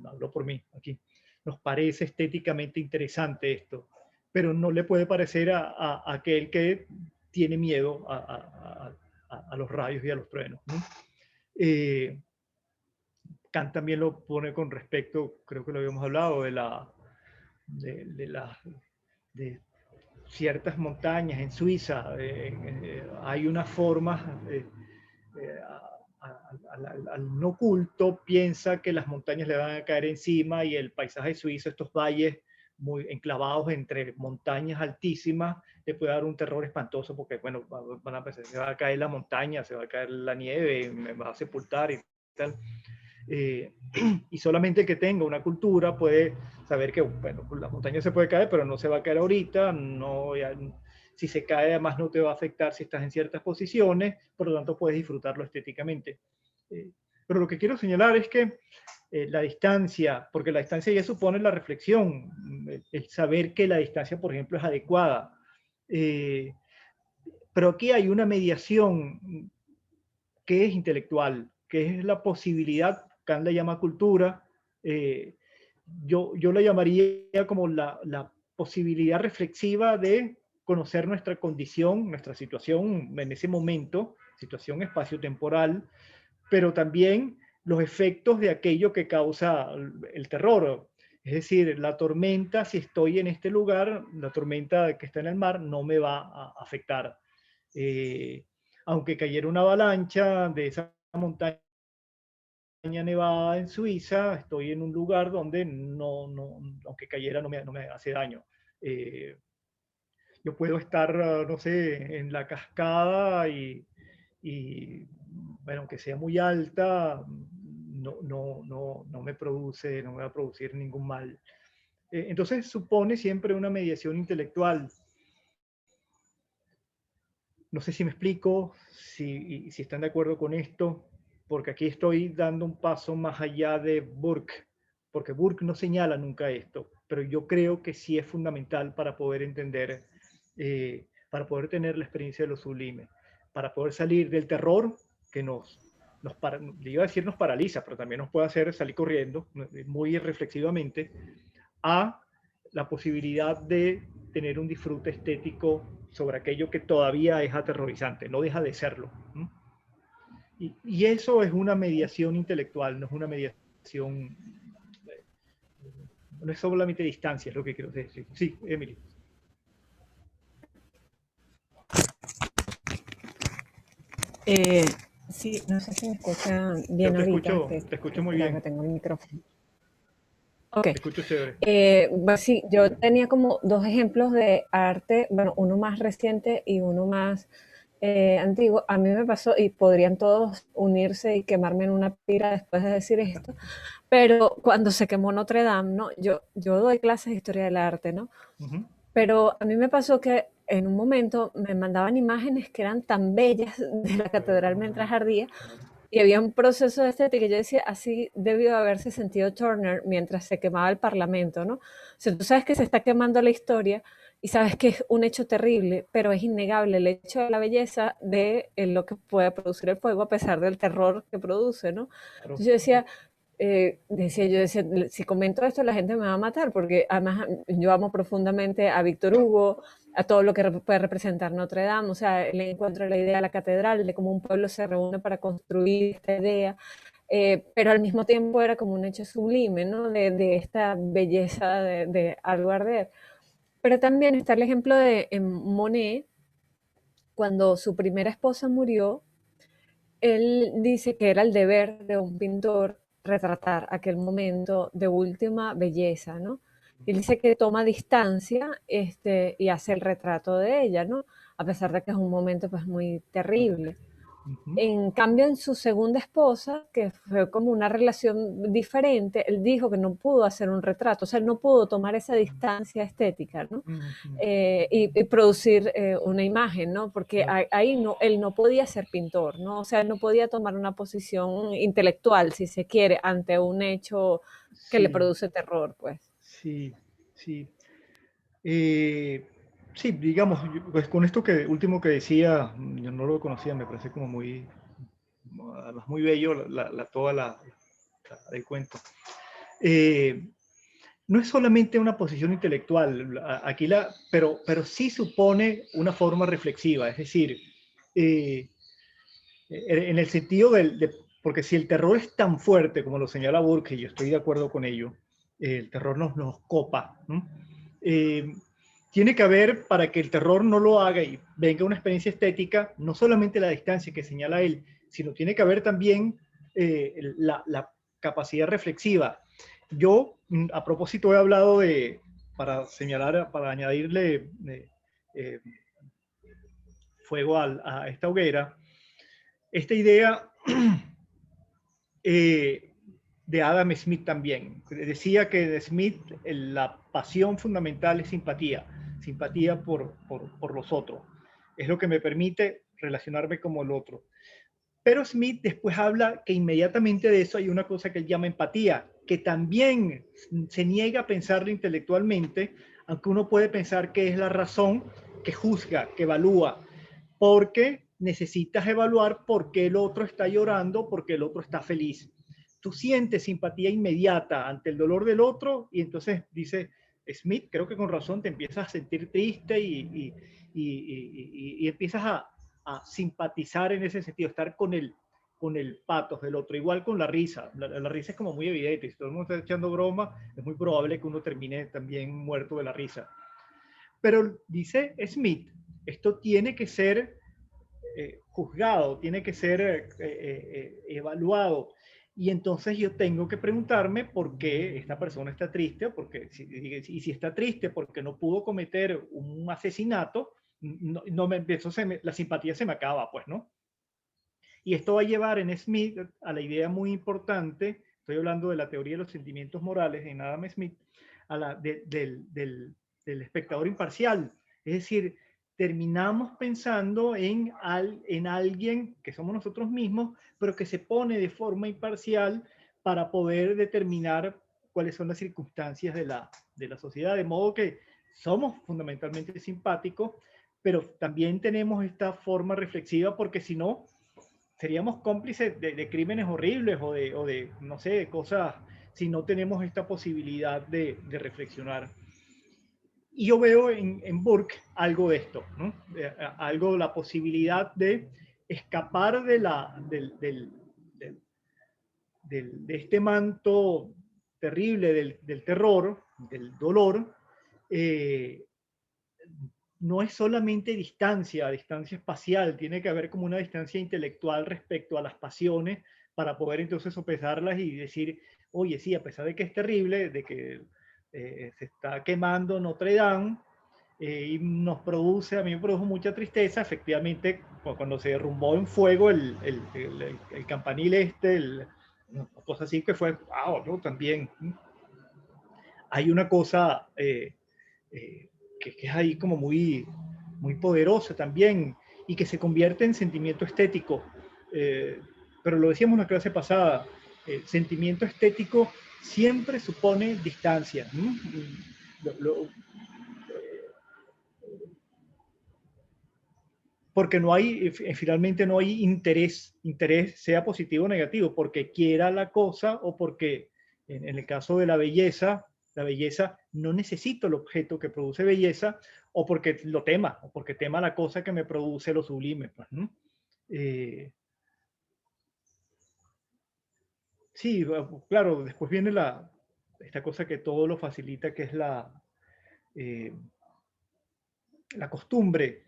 hablo por mí aquí, nos parece estéticamente interesante esto, pero no le puede parecer a aquel que tiene miedo a los rayos y a los truenos, ¿no? Kant también lo pone con respecto, creo que lo habíamos hablado, de ciertas montañas en Suiza, hay unas formas, al no culto piensa que las montañas le van a caer encima y el paisaje suizo, estos valles muy enclavados entre montañas altísimas, le puede dar un terror espantoso porque, bueno, van a pensar, se va a caer la montaña, se va a caer la nieve, me va a sepultar y tal. Y solamente que tenga una cultura puede saber que, bueno, la montaña se puede caer, pero no se va a caer ahorita, no, ya, si se cae además no te va a afectar si estás en ciertas posiciones, por lo tanto puedes disfrutarlo estéticamente. Pero lo que quiero señalar es que la distancia, porque la distancia ya supone la reflexión, el saber que la distancia, por ejemplo, es adecuada. Pero aquí hay una mediación que es intelectual, que es la posibilidad, Kant la llama cultura, yo la llamaría como la posibilidad reflexiva de conocer nuestra condición, nuestra situación en ese momento, situación espacio-temporal, pero también los efectos de aquello que causa el terror. Es decir, la tormenta, si estoy en este lugar, la tormenta que está en el mar no me va a afectar. Eh, Aunque cayera una avalancha de esa montaña nevada en Suiza, estoy en un lugar donde aunque cayera no me hace daño. Eh, yo puedo estar, no sé, en la cascada y bueno, aunque sea muy alta, no no me va a producir ningún mal. Entonces supone siempre una mediación intelectual. No sé si me explico, si están de acuerdo con esto, porque aquí estoy dando un paso más allá de Burke, porque Burke no señala nunca esto, pero yo creo que sí es fundamental para poder entender, para poder tener la experiencia de lo sublime, para poder salir del terror que iba a decir nos paraliza, pero también nos puede hacer salir corriendo muy reflexivamente, a la posibilidad de tener un disfrute estético sobre aquello que todavía es aterrorizante, no deja de serlo. Y eso es una mediación intelectual, no es una mediación, no es solamente distancia, es lo que quiero decir. Sí, Emily. Eh, sí, no sé si me escuchan bien ahorita. Te escucho muy Espera bien. que tengo el micrófono. Ok. Te escucho chévere. Pues sí, yo tenía como dos ejemplos de arte, bueno, uno más reciente y uno más antiguo. A mí me pasó, y podrían todos unirse y quemarme en una pira después de decir esto, pero cuando se quemó Notre Dame, ¿no? Yo doy clases de historia del arte, ¿no? Pero a mí me pasó que en un momento me mandaban imágenes que eran tan bellas de la catedral mientras ardía, y había un proceso de estética, y yo decía, así debió haberse sentido Turner mientras se quemaba el Parlamento, ¿no? O sea, tú sabes que se está quemando la historia y sabes que es un hecho terrible, pero es innegable el hecho de la belleza de lo que puede producir el fuego a pesar del terror que produce, ¿no? Entonces yo decía, si comento esto la gente me va a matar, porque además yo amo profundamente a Víctor Hugo, a todo lo que puede representar Notre Dame, o sea, le encuentro la idea de la catedral, de cómo un pueblo se reúne para construir esta idea, pero al mismo tiempo era como un hecho sublime, ¿no? De esta belleza de algo arder. Pero también está el ejemplo de Monet, cuando su primera esposa murió, él dice que era el deber de un pintor retratar aquel momento de última belleza, ¿no? Él dice que toma distancia y hace el retrato de ella, ¿no? A pesar de que es un momento pues muy terrible. En cambio, en su segunda esposa, que fue como una relación diferente, él dijo que no pudo hacer un retrato, o sea, él no pudo tomar esa distancia estética, ¿no? Y producir una imagen, ¿no? Porque ahí no, él no podía ser pintor, ¿no? O sea, él no podía tomar una posición intelectual, si se quiere, ante un hecho que le produce terror, pues. Sí, sí. Sí, digamos, pues con esto que último que decía, yo no lo conocía, me parece como muy, además muy bello el cuento. No es solamente una posición intelectual, pero sí supone una forma reflexiva, es decir, en el sentido porque si el terror es tan fuerte como lo señala Burke, y yo estoy de acuerdo con ello, el terror nos copa, ¿no? tiene que haber, para que el terror no lo haga y venga una experiencia estética, no solamente la distancia que señala él, sino tiene que haber también la capacidad reflexiva. Yo, a propósito, he hablado de, para señalar, para añadirle fuego a esta hoguera, esta idea de Adam Smith también. Decía que de Smith la pasión fundamental es simpatía, simpatía por los otros. Es lo que me permite relacionarme como el otro. Pero Smith después habla que inmediatamente de eso hay una cosa que él llama empatía, que también se niega a pensarlo intelectualmente, aunque uno puede pensar que es la razón que juzga, que evalúa, porque necesitas evaluar por qué el otro está llorando, por qué el otro está feliz. Tú sientes simpatía inmediata ante el dolor del otro y entonces dice Smith, creo que con razón te empiezas a sentir triste y empiezas a simpatizar en ese sentido, estar con el patos del otro, igual con la risa. La risa es como muy evidente, si todo el mundo está echando broma, es muy probable que uno termine también muerto de la risa. Pero dice Smith, esto tiene que ser juzgado, tiene que ser evaluado. Y entonces yo tengo que preguntarme por qué esta persona está triste, porque si está triste porque no pudo cometer un asesinato, la simpatía se me acaba, pues, ¿no? Y esto va a llevar en Smith a la idea muy importante, estoy hablando de la teoría de los sentimientos morales en Adam Smith, del espectador imparcial. Es decir, terminamos pensando en alguien que somos nosotros mismos, pero que se pone de forma imparcial para poder determinar cuáles son las circunstancias de la sociedad, de modo que somos fundamentalmente simpáticos, pero también tenemos esta forma reflexiva, porque si no, seríamos cómplices de crímenes horribles o de, no sé, de cosas, si no tenemos esta posibilidad de reflexionar. Y yo veo en Burke algo de esto, ¿no? Algo, la posibilidad de escapar de este manto terrible del terror, del dolor. No es solamente distancia espacial, tiene que haber como una distancia intelectual respecto a las pasiones para poder entonces sopesarlas y decir, oye, sí, a pesar de que es terrible, de que se está quemando Notre Dame, y a mí me produjo mucha tristeza, efectivamente, cuando se derrumbó en fuego el campanil cosa así que fue, wow, ¿no? También hay una cosa que es ahí como muy, muy poderosa también y que se convierte en sentimiento estético. Pero lo decíamos en la clase pasada, sentimiento estético siempre supone distancia. Porque no hay, finalmente no hay interés, sea positivo o negativo, porque quiera la cosa o porque en el caso de la belleza no necesito el objeto que produce belleza, o porque lo tema, o porque tema la cosa que me produce lo sublime. Pues, ¿no? Sí, claro, después viene esta cosa que todo lo facilita, que es la costumbre.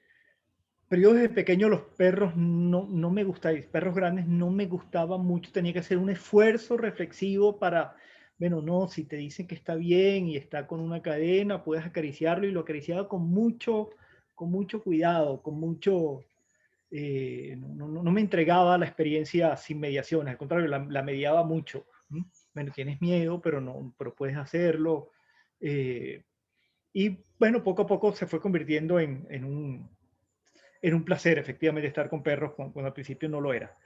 Pero yo desde pequeño los perros no me gustaban, perros grandes no me gustaban mucho, tenía que hacer un esfuerzo reflexivo para, bueno, no, si te dicen que está bien y está con una cadena, puedes acariciarlo, y lo acariciaba con mucho cuidado, no me entregaba la experiencia sin mediaciones, al contrario, la mediaba mucho. Bueno, tienes miedo, pero puedes hacerlo. Y bueno, poco a poco se fue convirtiendo en un placer, efectivamente, estar con perros cuando al principio no lo era.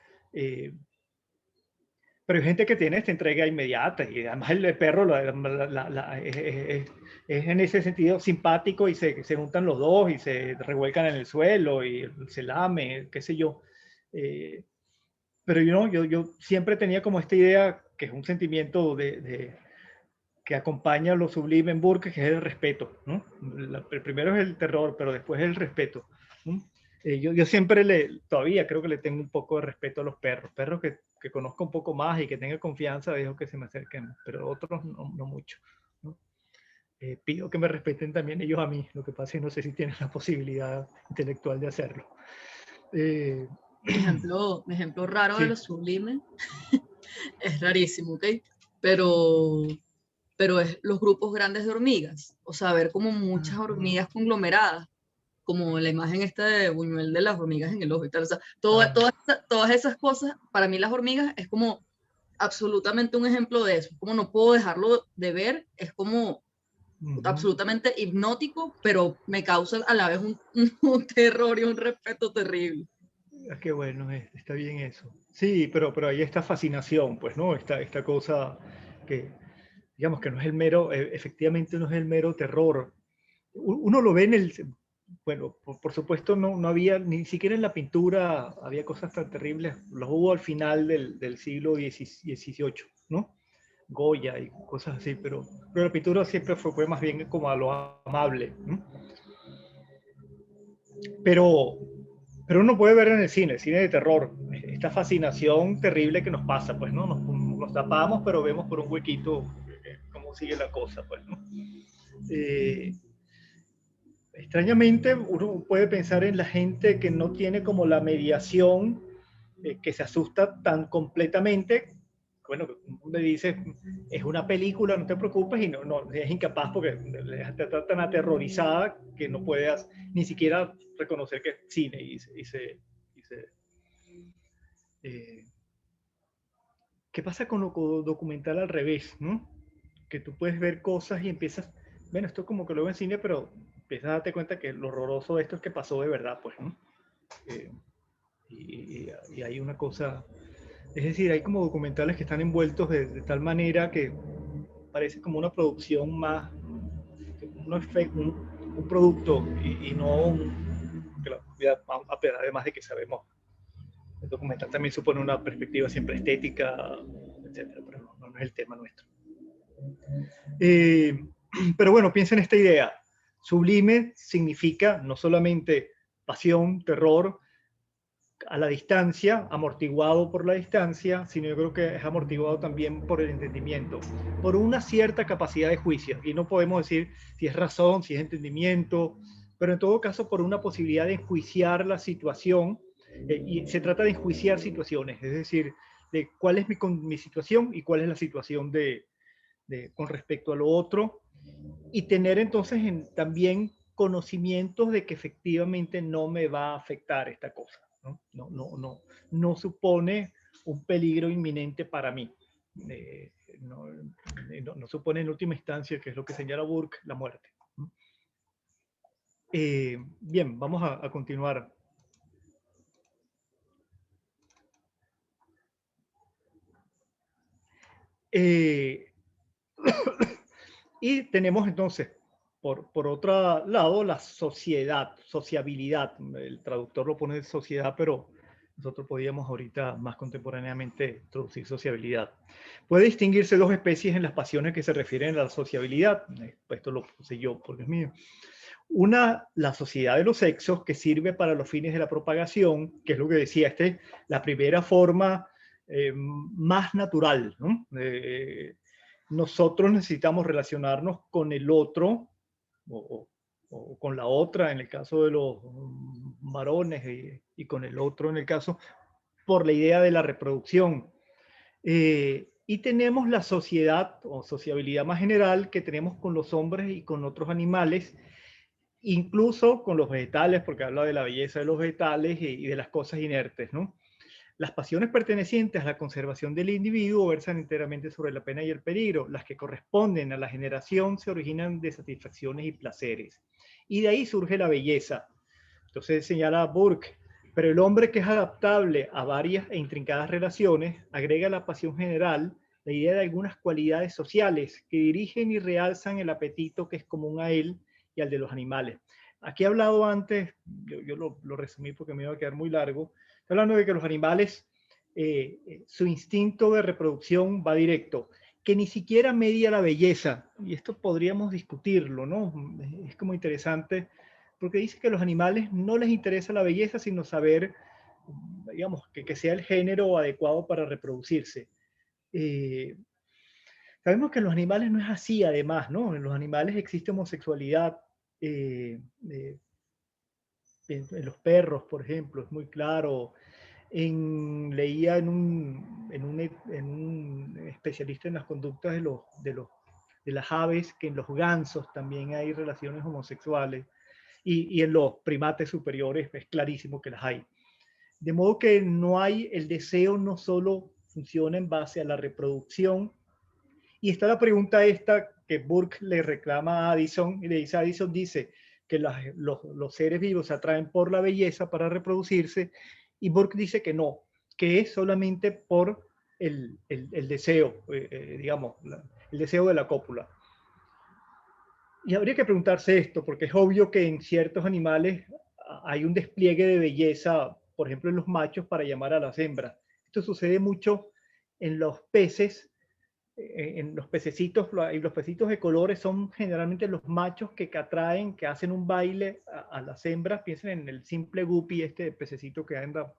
Pero hay gente que tiene esta entrega inmediata y además el perro es en ese sentido simpático y se juntan los dos y se revuelcan en el suelo y se lame, qué sé yo. Pero yo siempre tenía como esta idea, que es un sentimiento que acompaña lo sublime en Burke, que es el respeto, ¿no? El primero es el terror, pero después es el respeto, ¿no? Yo siempre todavía creo que le tengo un poco de respeto a los perros que conozco un poco más y que tenga confianza, dejo que se me acerquen, pero otros no mucho, ¿no? pido que me respeten también ellos a mí. Lo que pasa es que no sé si tienen la posibilidad intelectual de hacerlo. Mi ejemplo raro de Sí. lo sublime es rarísimo, ¿ok? Pero, pero es los grupos grandes de hormigas, o sea, ver como muchas hormigas conglomeradas, como la imagen esta de Buñuel de las hormigas en el ojo y tal, o sea, todas esas cosas, para mí las hormigas es como absolutamente un ejemplo de eso, como no puedo dejarlo de ver, es como absolutamente hipnótico, pero me causa a la vez un terror y un respeto terrible. Qué bueno, está bien eso. Sí, pero hay esta fascinación, pues, ¿no? Esta cosa que, digamos, que no es el mero, efectivamente no es el mero terror. Uno lo ve en el, bueno, por supuesto no había, ni siquiera en la pintura había cosas tan terribles, los hubo al final del siglo XVIII, ¿no? Goya y cosas así, pero la pintura siempre fue más bien como a lo amable, ¿no? Pero uno puede ver en el cine de terror, esta fascinación terrible que nos pasa, pues, ¿no? Nos tapamos, pero vemos por un huequito cómo sigue la cosa, pues, ¿no? Extrañamente, uno puede pensar en la gente que no tiene como la mediación, que se asusta tan completamente. Bueno, uno le dice, es una película, no te preocupes, y no es incapaz porque está tan aterrorizada que no puede ni siquiera reconocer que es cine eh, ¿qué pasa con lo documental al revés, ¿no? Que tú puedes ver cosas y empiezas, bueno, esto como que lo veo en cine, pero empiezas a darte cuenta que lo horroroso de esto es que pasó de verdad, pues, ¿no? Eh, y hay una cosa, es decir, hay como documentales que están envueltos de tal manera que parece como una producción más, un producto y no además de que sabemos, el documental también supone una perspectiva siempre estética, etcétera, pero no es el tema nuestro. Pero bueno, piensa en esta idea. Sublime significa no solamente pasión, terror, a la distancia, amortiguado por la distancia, sino yo creo que es amortiguado también por el entendimiento, por una cierta capacidad de juicio. Y no podemos decir si es razón, si es entendimiento, pero en todo caso por una posibilidad de enjuiciar la situación. Y se trata de enjuiciar situaciones, es decir, de cuál es mi situación y cuál es la situación con respecto a lo otro, y tener entonces también conocimientos de que efectivamente no me va a afectar esta cosa, ¿no? No supone un peligro inminente para mí. No supone en última instancia, que es lo que señala Burke, la muerte. Bien, vamos a continuar. Y tenemos entonces, por otro lado, la sociabilidad. El traductor lo pone de sociedad, pero nosotros podíamos ahorita más contemporáneamente traducir sociabilidad. Puede distinguirse dos especies en las pasiones que se refieren a la sociabilidad. Esto lo puse yo porque es mío. Una, la sociedad de los sexos, que sirve para los fines de la propagación, que es lo que decía, la primera forma más natural, ¿no? Nosotros necesitamos relacionarnos con el otro o con la otra, en el caso de los varones, y con el otro en el caso, por la idea de la reproducción. Y tenemos la sociedad o sociabilidad más general que tenemos con los hombres y con otros animales, incluso con los vegetales, porque habla de la belleza de los vegetales y de las cosas inertes, ¿no? Las pasiones pertenecientes a la conservación del individuo versan enteramente sobre la pena y el peligro. Las que corresponden a la generación se originan de satisfacciones y placeres. Y de ahí surge la belleza. Entonces señala Burke, pero el hombre que es adaptable a varias e intrincadas relaciones agrega a la pasión general la idea de algunas cualidades sociales que dirigen y realzan el apetito que es común a él y al de los animales. Aquí he hablado antes, yo lo resumí porque me iba a quedar muy largo. Estoy hablando de que los animales, su instinto de reproducción va directo, que ni siquiera media la belleza, y esto podríamos discutirlo, ¿no? Es como interesante, porque dice que a los animales no les interesa la belleza, sino saber, digamos, que sea el género adecuado para reproducirse. Sabemos que en los animales no es así, además, ¿no? En los animales existe homosexualidad. En los perros, por ejemplo, es muy claro. Leía en un especialista en las conductas de las aves que en los gansos también hay relaciones homosexuales y en los primates superiores es clarísimo que las hay. De modo que no hay, el deseo no solo funciona en base a la reproducción. Y está la pregunta esta que Burke le reclama a Addison, y le dice a Addison, dice que los seres vivos se atraen por la belleza para reproducirse, y Burke dice que no, que es solamente por el deseo, digamos, el deseo de la cópula. Y habría que preguntarse esto, porque es obvio que en ciertos animales hay un despliegue de belleza, por ejemplo en los machos, para llamar a las hembras. Esto sucede mucho en los peces, en los pececitos, y los pececitos de colores son generalmente los machos que atraen, que hacen un baile a las hembras. Piensen en el simple guppy, este pececito que anda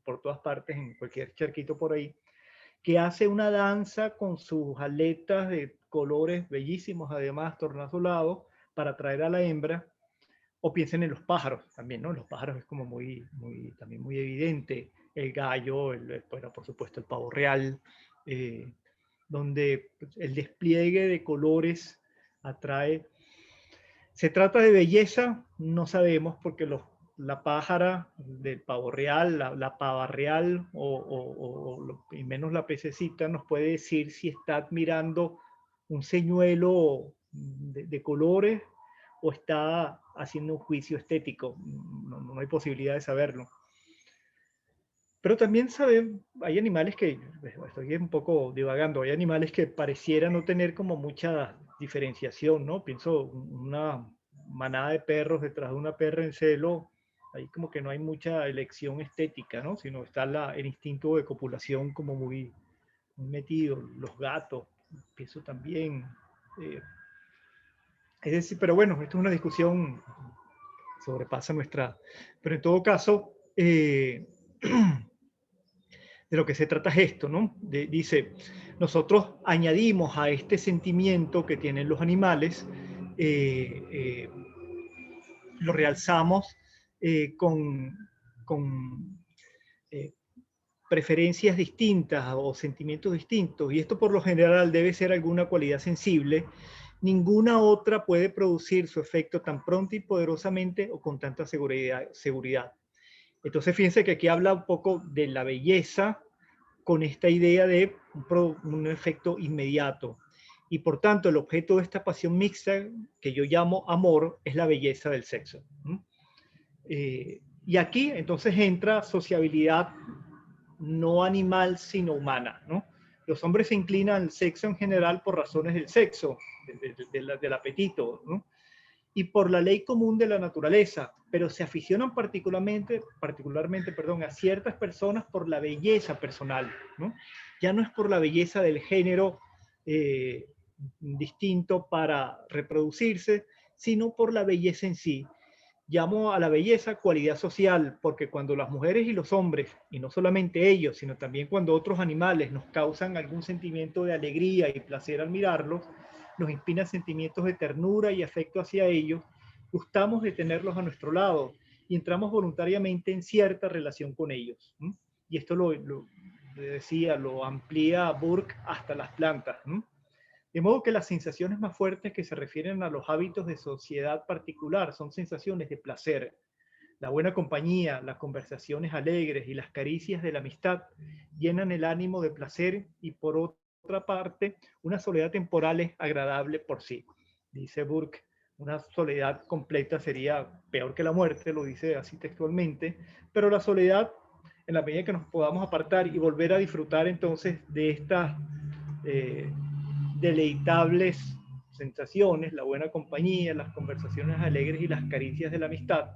por todas partes, en cualquier charquito por ahí, que hace una danza con sus aletas de colores bellísimos, además tornasolados, para atraer a la hembra. O piensen en los pájaros también, ¿no? Los pájaros es como también muy evidente. El gallo, bueno, por supuesto el pavo real, donde el despliegue de colores atrae. ¿Se trata de belleza? No sabemos, porque la pájara del pavo real, la pava real y menos la pececita nos puede decir si está admirando un señuelo de colores o está haciendo un juicio estético. No hay posibilidad de saberlo. Pero también hay animales que, estoy un poco divagando, hay animales que pareciera no tener como mucha diferenciación, ¿no? Pienso una manada de perros detrás de una perra en celo, ahí como que no hay mucha elección estética, ¿no? Sino está el instinto de copulación como muy metido. Los gatos, pienso también. Es decir, pero bueno, esto es una discusión, sobrepasa nuestra. Pero en todo caso, de lo que se trata es esto, ¿no? Dice, nosotros añadimos a este sentimiento que tienen los animales, lo realzamos con preferencias distintas o sentimientos distintos, y esto por lo general debe ser alguna cualidad sensible. Ninguna otra puede producir su efecto tan pronto y poderosamente o con tanta seguridad. Entonces fíjense que aquí habla un poco de la belleza con esta idea de un efecto inmediato. Y por tanto, el objeto de esta pasión mixta, que yo llamo amor, es la belleza del sexo. Y aquí entonces entra sociabilidad no animal, sino humana, ¿no? Los hombres se inclinan al sexo en general por razones del sexo, del apetito, ¿no? Y por la ley común de la naturaleza, pero se aficionan particularmente, a ciertas personas por la belleza personal, ¿no? Ya no es por la belleza del género distinto para reproducirse, sino por la belleza en sí. Llamo a la belleza cualidad social, porque cuando las mujeres y los hombres, y no solamente ellos, sino también cuando otros animales nos causan algún sentimiento de alegría y placer al mirarlos, nos inspiran sentimientos de ternura y afecto hacia ellos, gustamos de tenerlos a nuestro lado y entramos voluntariamente en cierta relación con ellos. Y esto lo amplía Burke hasta las plantas. De modo que las sensaciones más fuertes que se refieren a los hábitos de sociedad particular son sensaciones de placer. La buena compañía, las conversaciones alegres y las caricias de la amistad llenan el ánimo de placer, y por otra parte, una soledad temporal es agradable por sí. Dice Burke, una soledad completa sería peor que la muerte, lo dice así textualmente, pero la soledad, en la medida que nos podamos apartar y volver a disfrutar entonces de estas deleitables sensaciones, la buena compañía, las conversaciones alegres y las caricias de la amistad,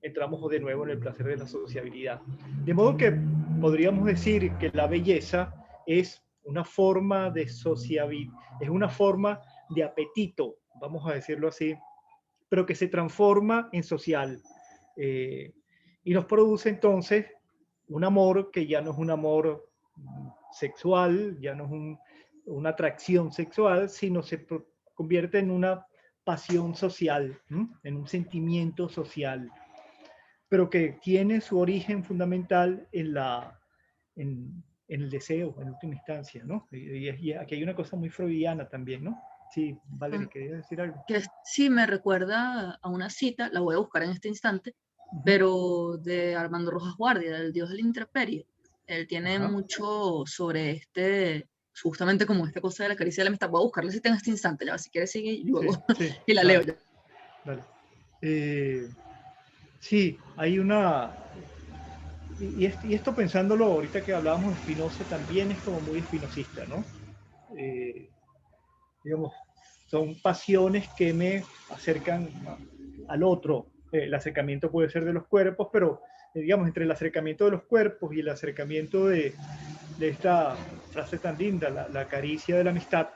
entramos de nuevo en el placer de la sociabilidad. De modo que podríamos decir que la belleza es una forma de sociabilidad, es una forma de apetito, vamos a decirlo así, pero que se transforma en social. Y nos produce entonces un amor que ya no es un amor sexual, ya no es una atracción sexual, sino se convierte en una pasión social, en un sentimiento social, pero que tiene su origen fundamental en el deseo, en última instancia, ¿no? Y aquí hay una cosa muy freudiana también, ¿no? Sí, Valerie, ¿querías decir algo? Que sí me recuerda a una cita, la voy a buscar en este instante, pero de Armando Rojas Guardia, del Dios de la Intemperie. Él tiene mucho sobre justamente como esta cosa de la caricia de la amistad. Voy a buscar la cita en este instante, ya, si quieres sigue y luego sí, y la dale, leo ya. Dale. Sí, hay una... Y esto pensándolo, ahorita que hablábamos de Spinoza, también es como muy espinosista, ¿no? Digamos, son pasiones que me acercan al otro. El acercamiento puede ser de los cuerpos, pero digamos, entre el acercamiento de los cuerpos y el acercamiento de esta frase tan linda, la caricia de la amistad,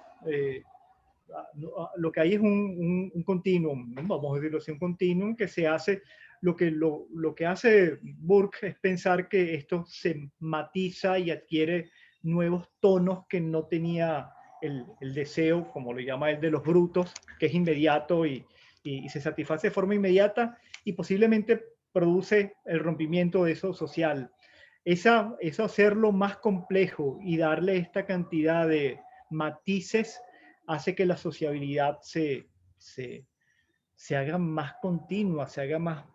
lo que hay es un continuum, ¿no? Vamos a decirlo así, un continuum que se hace. Lo que hace Burke es pensar que esto se matiza y adquiere nuevos tonos que no tenía el deseo, como lo llama él, de los brutos, que es inmediato y se satisface de forma inmediata y posiblemente produce el rompimiento de eso social. Eso hacerlo más complejo y darle esta cantidad de matices hace que la sociabilidad se haga más continua, se haga más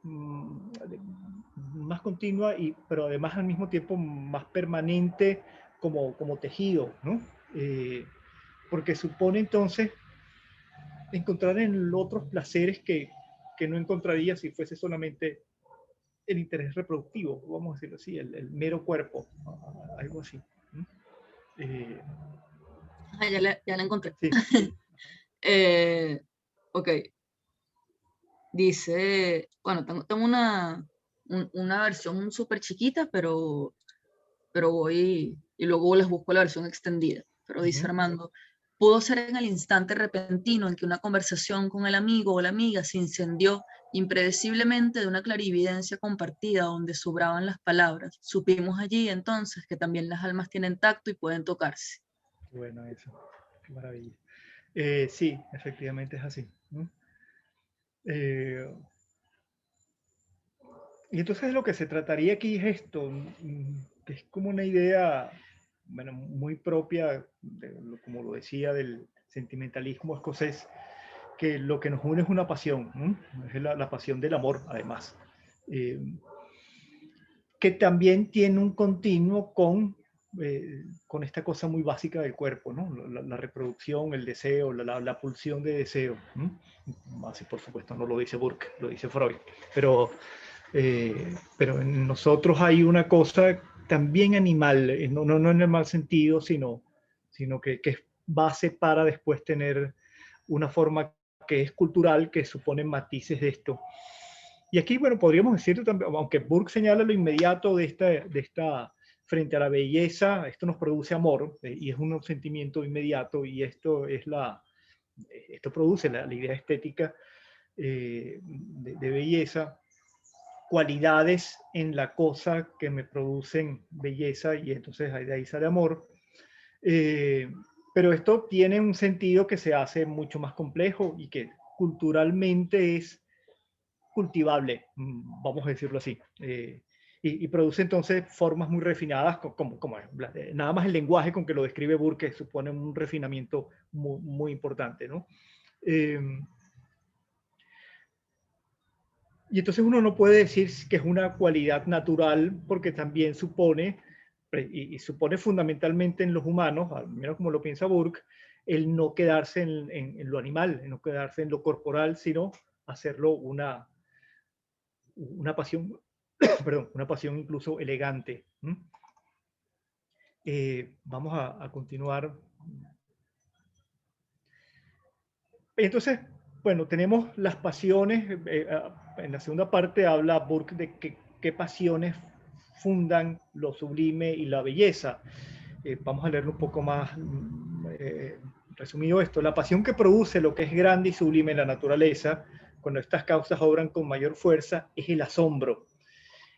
continua, pero además al mismo tiempo más permanente como tejido, ¿no? Porque supone entonces encontrar en otros placeres que no encontraría si fuese solamente el interés reproductivo, vamos a decirlo así, el mero cuerpo, algo así. Ya la encontré. Sí. Ok. Dice, bueno, tengo una versión súper chiquita, pero voy y luego les busco la versión extendida. Pero dice Armando, pudo ser en el instante repentino en que una conversación con el amigo o la amiga se incendió impredeciblemente de una clarividencia compartida donde sobraban las palabras. Supimos allí entonces que también las almas tienen tacto y pueden tocarse. Bueno, eso, qué maravilla. Sí, efectivamente es así, ¿no? Y entonces lo que se trataría aquí es esto, que es como una idea, bueno, muy propia, como lo decía, del sentimentalismo escocés, que lo que nos une es una pasión, ¿no? Es la pasión del amor, además, que también tiene un continuo con esta cosa muy básica del cuerpo, ¿no? La reproducción, el deseo, la pulsión de deseo, ¿no? Así, por supuesto, no lo dice Burke, lo dice Freud, pero en nosotros hay una cosa también animal, no en el mal sentido, sino que es base para después tener una forma que es cultural, que supone matices de esto. Y aquí, bueno, podríamos decir también, aunque Burke señala lo inmediato de esta frente a la belleza, esto nos produce amor, y es un sentimiento inmediato, y esto produce la idea estética de belleza, cualidades en la cosa que me producen belleza, y entonces de ahí sale amor. Pero esto tiene un sentido que se hace mucho más complejo y que culturalmente es cultivable, vamos a decirlo así. Y produce entonces formas muy refinadas, como nada más el lenguaje con que lo describe Burke supone un refinamiento muy, muy importante, ¿no? Y entonces uno no puede decir que es una cualidad natural, porque también supone, y supone fundamentalmente en los humanos, al menos como lo piensa Burke, el no quedarse en lo animal, el no quedarse en lo corporal, sino hacerlo una pasión, perdón, una pasión incluso elegante. Vamos a continuar. Entonces, bueno, tenemos las pasiones. En la segunda parte habla Burke de qué pasiones fundan lo sublime y la belleza. Vamos a leerlo un poco más resumido esto. La pasión que produce lo que es grande y sublime en la naturaleza, cuando estas causas obran con mayor fuerza, es el asombro.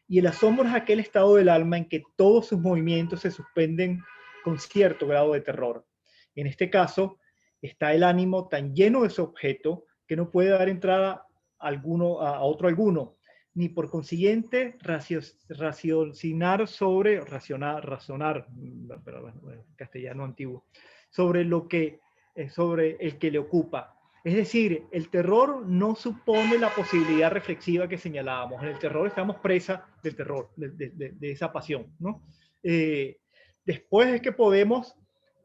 Y el asombro es aquel estado del alma en que todos sus movimientos se suspenden con cierto grado de terror. En este caso, está el ánimo tan lleno de ese objeto que no puede dar entrada a otro alguno, ni por consiguiente razonar, castellano antiguo, sobre el que le ocupa. Es decir, el terror no supone la posibilidad reflexiva que señalábamos. En el terror estamos presa del terror, de esa pasión, ¿no? Después es que podemos,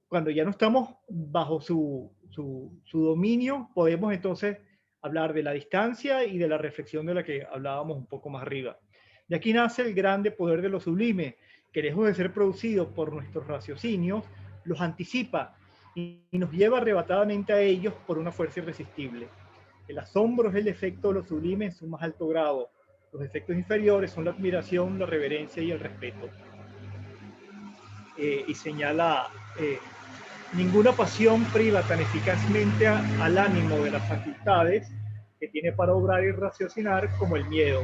cuando ya no estamos bajo su dominio, podemos entonces hablar de la distancia y de la reflexión de la que hablábamos un poco más arriba. De aquí nace el grande poder de lo sublime, que lejos de ser producido por nuestros raciocinios, los anticipa y nos lleva arrebatadamente a ellos por una fuerza irresistible. El asombro es el efecto de lo sublime en su más alto grado. Los efectos inferiores son la admiración, la reverencia y el respeto. Y señala, ninguna pasión priva tan eficazmente al ánimo de las facultades que tiene para obrar y raciocinar como el miedo.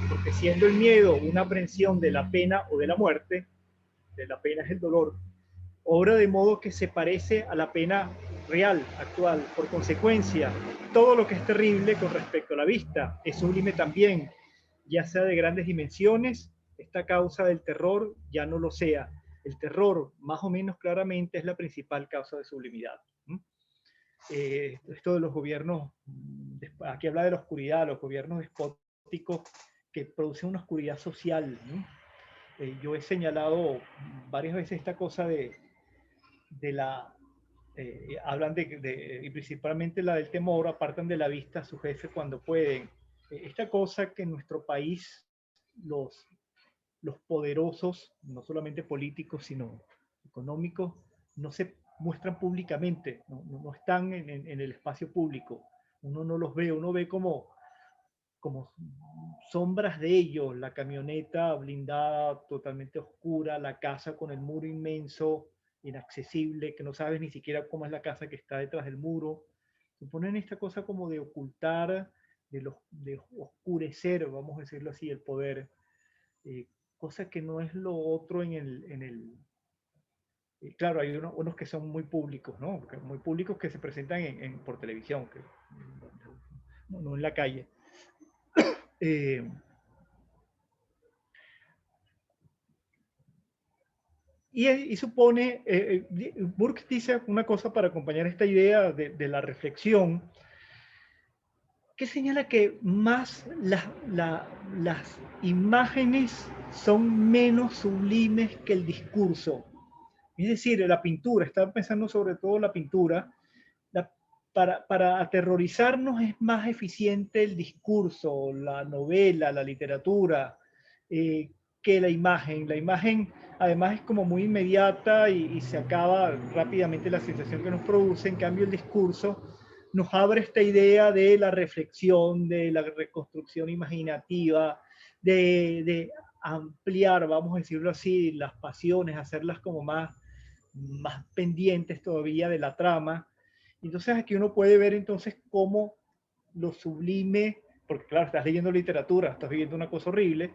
Porque siendo el miedo una aprensión de la pena o de la muerte, de la pena es el dolor, obra de modo que se parece a la pena real, actual. Por consecuencia, todo lo que es terrible con respecto a la vista es sublime también, ya sea de grandes dimensiones, esta causa del terror ya no lo sea. El terror, más o menos claramente, es la principal causa de sublimidad. Esto de los gobiernos, aquí habla de la oscuridad, los gobiernos despóticos que producen una oscuridad social. Yo he señalado varias veces esta cosa de la... hablan y principalmente la del temor, apartan de la vista a su jefe cuando pueden. Esta cosa que en nuestro país los poderosos, no solamente políticos, sino económicos, no se muestran públicamente, no están en el espacio público. Uno no los ve, uno ve como sombras de ellos, la camioneta blindada totalmente oscura, la casa con el muro inmenso, inaccesible, que no sabes ni siquiera cómo es la casa que está detrás del muro. Suponen esta cosa como de ocultar, de oscurecer, vamos a decirlo así, el poder. Cosa que no es lo otro en el claro, hay unos que son muy públicos, ¿no? Muy públicos que se presentan por televisión, no en la calle. Y supone, Burke dice una cosa para acompañar esta idea de la reflexión, que señala que más las imágenes son menos sublimes que el discurso. Es decir, la pintura, estaba pensando sobre todo la pintura, para aterrorizarnos es más eficiente el discurso, la novela, la literatura, que la imagen. La imagen además es como muy inmediata y se acaba rápidamente la sensación que nos produce. En cambio el discurso nos abre esta idea de la reflexión, de la reconstrucción imaginativa, de ampliar, vamos a decirlo así, las pasiones, hacerlas como más pendientes todavía de la trama. Entonces aquí uno puede ver entonces cómo lo sublime, porque claro, estás leyendo literatura, estás viviendo una cosa horrible,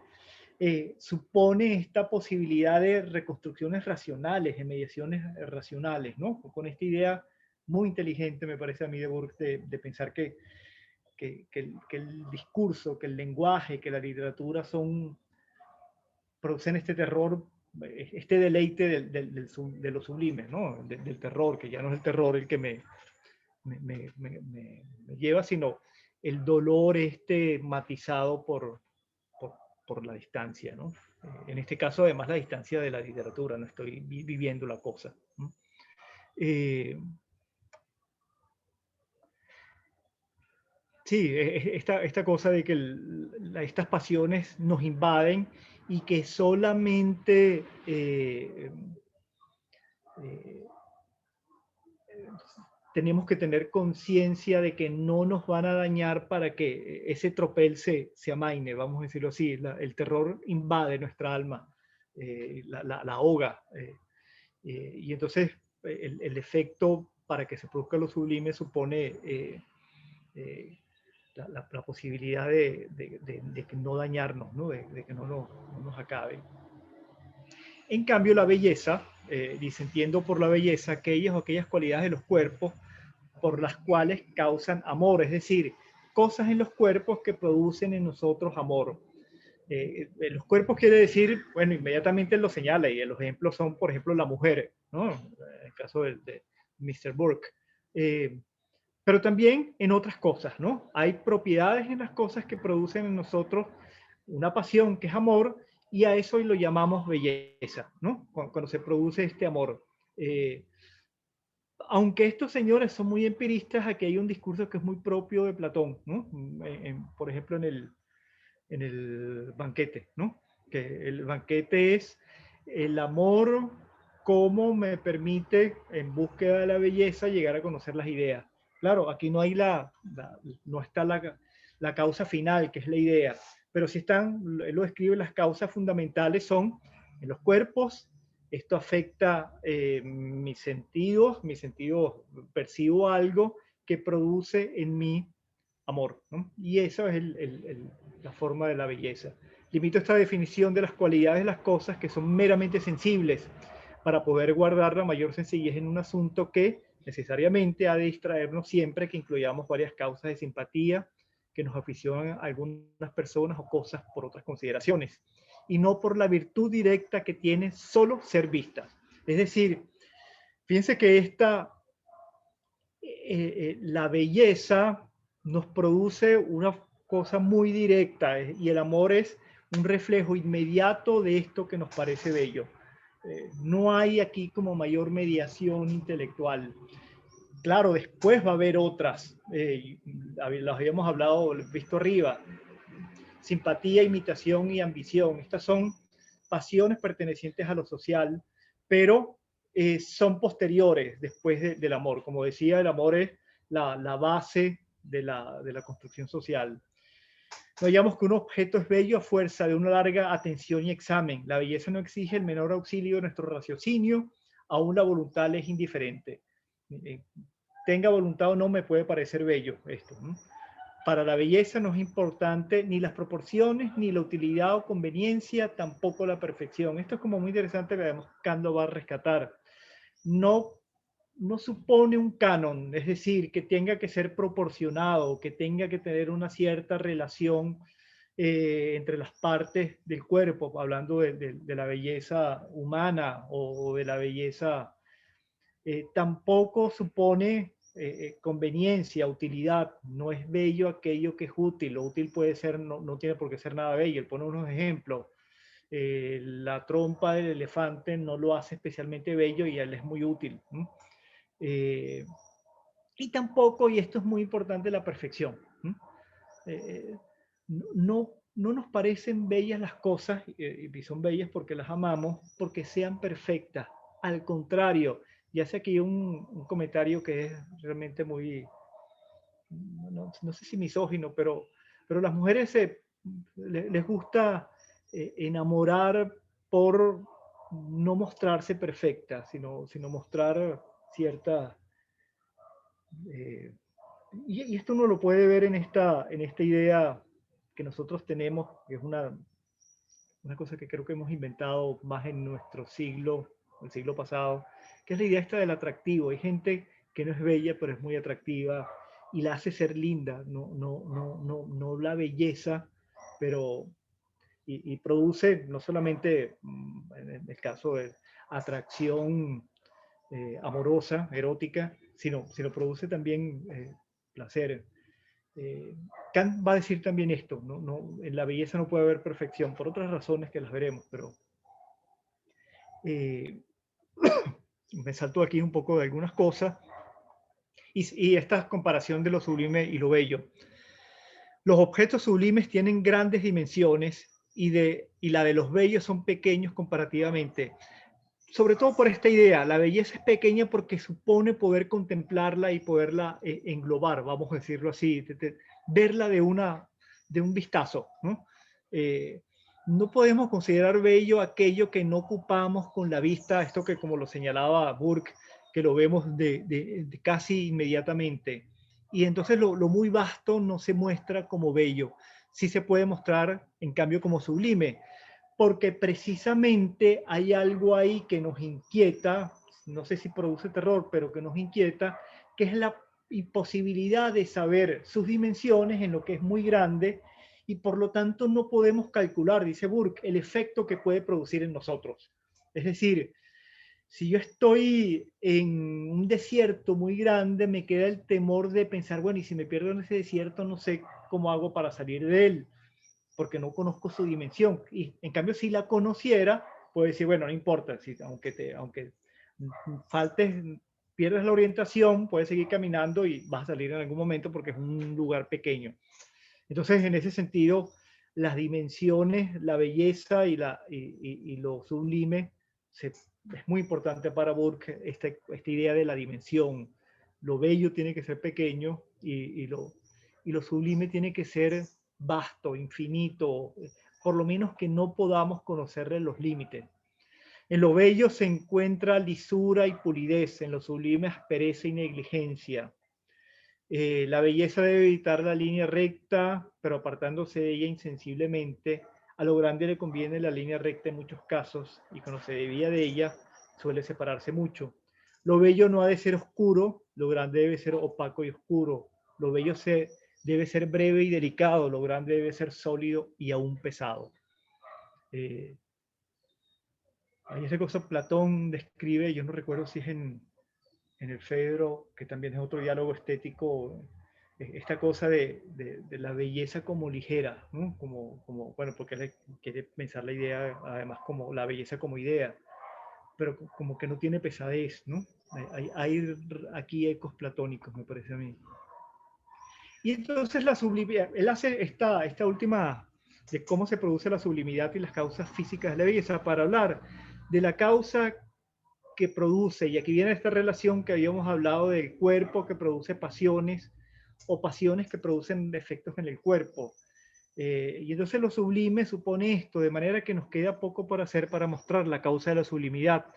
supone esta posibilidad de reconstrucciones racionales, de mediaciones racionales, ¿no? Con esta idea muy inteligente, me parece a mí, de Burke, de pensar que el discurso, que el lenguaje, que la literatura producen este terror, este deleite de lo sublime, ¿no? Del terror, que ya no es el terror el que me lleva, sino el dolor matizado por la distancia, ¿no? En este caso, además, la distancia de la literatura, no estoy viviendo la cosa, ¿no? Sí, esta cosa de que estas pasiones nos invaden y que solamente tenemos que tener conciencia de que no nos van a dañar para que ese tropel se amaine, vamos a decirlo así. El terror invade nuestra alma, la ahoga. Y entonces el efecto para que se produzca lo sublime supone la posibilidad de que no dañarnos, ¿no? De que no nos acabe. En cambio, la belleza dice, entiendo por la belleza aquellas o aquellas cualidades de los cuerpos por las cuales causan amor, es decir, cosas en los cuerpos que producen en nosotros amor. Los cuerpos quiere decir, bueno, inmediatamente lo señala, y los ejemplos son, por ejemplo, la mujer, ¿no? En el caso de Mr. Burke. Pero también en otras cosas, ¿no? Hay propiedades en las cosas que producen en nosotros una pasión que es amor, y a eso lo llamamos belleza, ¿no? Cuando se produce este amor. Aunque estos señores son muy empiristas, aquí hay un discurso que es muy propio de Platón, ¿no? Por ejemplo, en el banquete, ¿no? Que el banquete es el amor como me permite, en búsqueda de la belleza, llegar a conocer las ideas. Claro, aquí no hay no está la causa final, que es la idea, pero sí están, él lo escribe, las causas fundamentales son en los cuerpos. Esto afecta mis sentidos, percibo algo que produce en mí amor, ¿no? Y eso es la forma de la belleza. Limito esta definición de las cualidades de las cosas que son meramente sensibles para poder guardar la mayor sencillez en un asunto que necesariamente ha de distraernos siempre que incluyamos varias causas de simpatía que nos aficionan a algunas personas o cosas por otras consideraciones, y no por la virtud directa que tiene solo ser vistas. Es decir, fíjense que la belleza nos produce una cosa muy directa, y el amor es un reflejo inmediato de esto que nos parece bello. No hay aquí como mayor mediación intelectual. Claro, después va a haber otras, las habíamos hablado, visto arriba: simpatía, imitación y ambición. Estas son pasiones pertenecientes a lo social, pero son posteriores después del amor. Como decía, el amor es la base de la construcción social. No hallamos que un objeto es bello a fuerza de una larga atención y examen. La belleza no exige el menor auxilio de nuestro raciocinio, aún la voluntad le es indiferente. Tenga voluntad o no, me puede parecer bello esto, ¿no? Para la belleza no es importante ni las proporciones, ni la utilidad o conveniencia, tampoco la perfección. Esto es como muy interesante, que además Kant lo va a rescatar. No supone un canon, es decir, que tenga que ser proporcionado, que tenga que tener una cierta relación entre las partes del cuerpo, hablando de la belleza humana o de la belleza. Tampoco supone conveniencia, utilidad. No es bello aquello que es útil. Lo útil puede ser, no tiene por qué ser nada bello. Él pone unos ejemplos. La trompa del elefante no lo hace especialmente bello, y él es muy útil. Y tampoco, y esto es muy importante, la perfección. No nos parecen bellas las cosas, y son bellas porque las amamos, porque sean perfectas. Al contrario, y hace aquí un comentario que es realmente muy, no sé si misógino, pero las mujeres les gusta enamorar por no mostrarse perfectas, sino mostrar cierta... y esto uno lo puede ver en esta idea que nosotros tenemos, que es una cosa que creo que hemos inventado más en nuestro siglo, el siglo pasado, que es la idea esta del atractivo. Hay gente que no es bella, pero es muy atractiva y la hace ser linda, no la belleza, pero y produce no solamente, en el caso de atracción amorosa, erótica, sino produce también placer. Kant va a decir también esto, en la belleza no puede haber perfección, por otras razones que las veremos, pero me salto aquí un poco de algunas cosas, y esta comparación de lo sublime y lo bello. Los objetos sublimes tienen grandes dimensiones, y la de los bellos son pequeños comparativamente. Sobre todo por esta idea, la belleza es pequeña porque supone poder contemplarla y poderla englobar, vamos a decirlo así, verla de un vistazo, ¿no? No podemos considerar bello aquello que no ocupamos con la vista, esto que, como lo señalaba Burke, que lo vemos de casi inmediatamente. Y entonces lo muy vasto no se muestra como bello, sí se puede mostrar en cambio como sublime, porque precisamente hay algo ahí que nos inquieta, no sé si produce terror, pero que nos inquieta, que es la imposibilidad de saber sus dimensiones en lo que es muy grande, y por lo tanto no podemos calcular, dice Burke, el efecto que puede producir en nosotros. Es decir, si yo estoy en un desierto muy grande, me queda el temor de pensar, bueno, y si me pierdo en ese desierto, no sé cómo hago para salir de él, porque no conozco su dimensión. Y en cambio, si la conociera, puedo decir, bueno, no importa, si, aunque faltes, pierdas la orientación, puedes seguir caminando y vas a salir en algún momento porque es un lugar pequeño. Entonces, en ese sentido, las dimensiones, la belleza y lo sublime es muy importante para Burke, esta idea de la dimensión. Lo bello tiene que ser pequeño y lo sublime tiene que ser vasto, infinito, por lo menos que no podamos conocerle los límites. En lo bello se encuentra lisura y pulidez, en lo sublime aspereza y negligencia. La belleza debe evitar la línea recta, pero apartándose de ella insensiblemente. A lo grande le conviene la línea recta en muchos casos, y cuando se desvía de ella suele separarse mucho. Lo bello no ha de ser oscuro, lo grande debe ser opaco y oscuro. Lo bello debe ser breve y delicado, lo grande debe ser sólido y aún pesado. Hay esa cosa Platón describe, yo no recuerdo si es en el Fedro, que también es otro diálogo estético, esta cosa de la belleza como ligera, ¿no? Bueno, porque él quiere pensar la idea, además, como la belleza como idea, pero como que no tiene pesadez, ¿no? Hay aquí ecos platónicos, me parece a mí. Y entonces la sublimidad, él hace esta última de cómo se produce la sublimidad y las causas físicas de la belleza para hablar de la causa que produce, y aquí viene esta relación que habíamos hablado del cuerpo que produce pasiones o pasiones que producen efectos en el cuerpo. Y entonces lo sublime supone esto, de manera que nos queda poco por hacer para mostrar la causa de la sublimidad,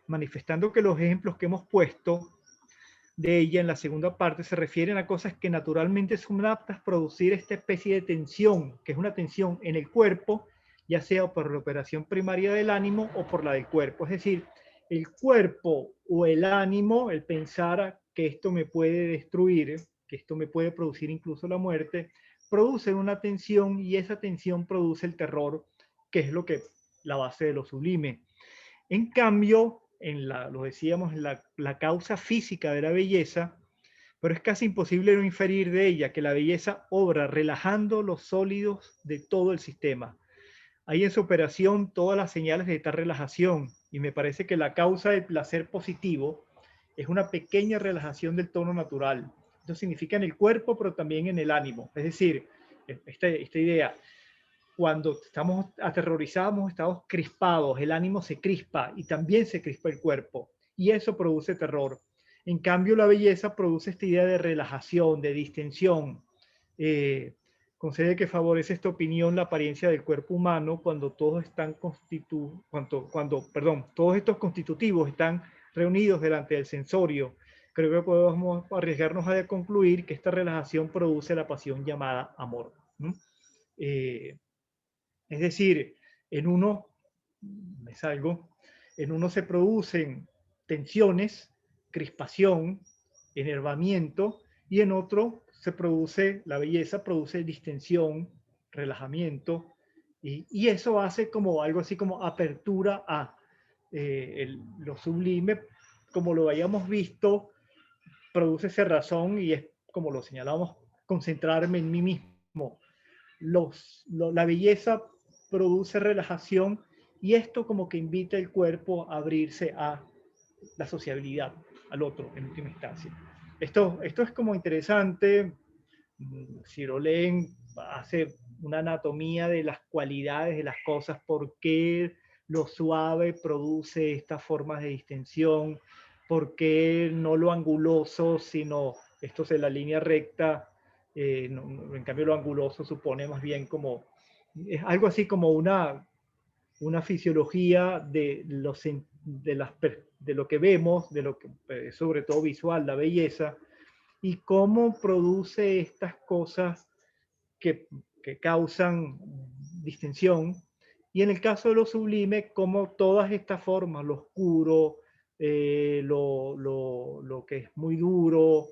manifestando que los ejemplos que hemos puesto de ella en la segunda parte se refieren a cosas que naturalmente son aptas a producir esta especie de tensión, que es una tensión en el cuerpo, ya sea por la operación primaria del ánimo o por la del cuerpo. Es decir, el cuerpo o el ánimo, el pensar que esto me puede destruir, que esto me puede producir incluso la muerte, produce una tensión, y esa tensión produce el terror, que es lo que la base de lo sublime. En cambio, lo decíamos, la causa física de la belleza, pero es casi imposible no inferir de ella que la belleza obra relajando los sólidos de todo el sistema. Hay en su operación todas las señales de tal relajación, y me parece que la causa del placer positivo es una pequeña relajación del tono natural. Esto significa en el cuerpo, pero también en el ánimo. Es decir, esta idea, cuando estamos aterrorizados, estamos crispados, el ánimo se crispa y también se crispa el cuerpo, y eso produce terror. En cambio, la belleza produce esta idea de relajación, de distensión. Concede que favorece esta opinión la apariencia del cuerpo humano cuando todos todos estos constitutivos están reunidos delante del sensorio. Creo que podemos arriesgarnos a concluir que esta relajación produce la pasión llamada amor. Es decir, en uno se producen tensiones, crispación, enervamiento, y en otro la belleza produce distensión, relajamiento, y eso hace como algo así como apertura a lo sublime, como lo hayamos visto, produce cerrazón, y es como lo señalamos, concentrarme en mí mismo. La belleza produce relajación, y esto como que invita el cuerpo a abrirse a la sociabilidad, al otro en última instancia. Esto es como interesante. Si lo leen, hace una anatomía de las cualidades de las cosas, por qué lo suave produce estas formas de distensión, por qué no lo anguloso, sino esto es la línea recta. En cambio, lo anguloso supone más bien como, es algo así como una fisiología de lo que vemos, de lo que sobre todo visual, la belleza, y cómo produce estas cosas que causan distensión, Y en el caso de lo sublime, como todas estas formas, lo oscuro, lo que es muy duro,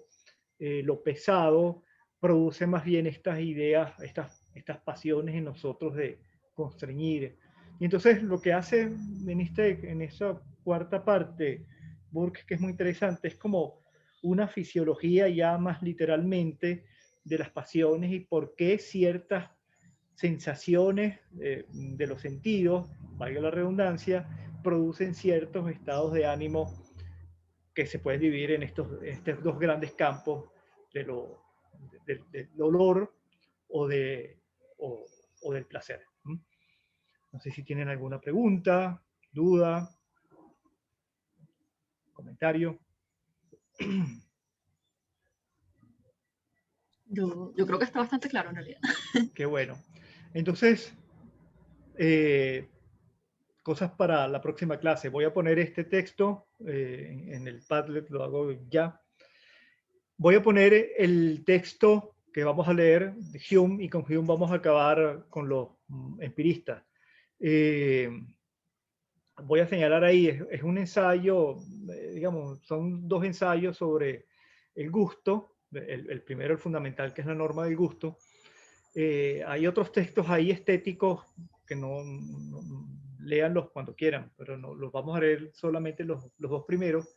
lo pesado, produce más bien estas ideas, estas pasiones en nosotros de constreñir. Y entonces lo que hace en esa cuarta parte, Burke, que es muy interesante, es como una fisiología ya más literalmente de las pasiones y por qué ciertas sensaciones de los sentidos, valga la redundancia, producen ciertos estados de ánimo que se pueden dividir en estos dos grandes campos del dolor o del placer. No sé si tienen alguna pregunta, duda, comentario. Yo creo que está bastante claro en realidad. Qué bueno. Entonces, cosas para la próxima clase. Voy a poner este texto en el Padlet, lo hago ya. Voy a poner el texto que vamos a leer de Hume, y con Hume vamos a acabar con los empiristas. Voy a señalar ahí, es un ensayo, digamos, son dos ensayos sobre el gusto. El primero, el fundamental, que es la norma del gusto. Hay otros textos ahí estéticos que léanlos cuando quieran, pero no, los vamos a leer solamente los dos primeros.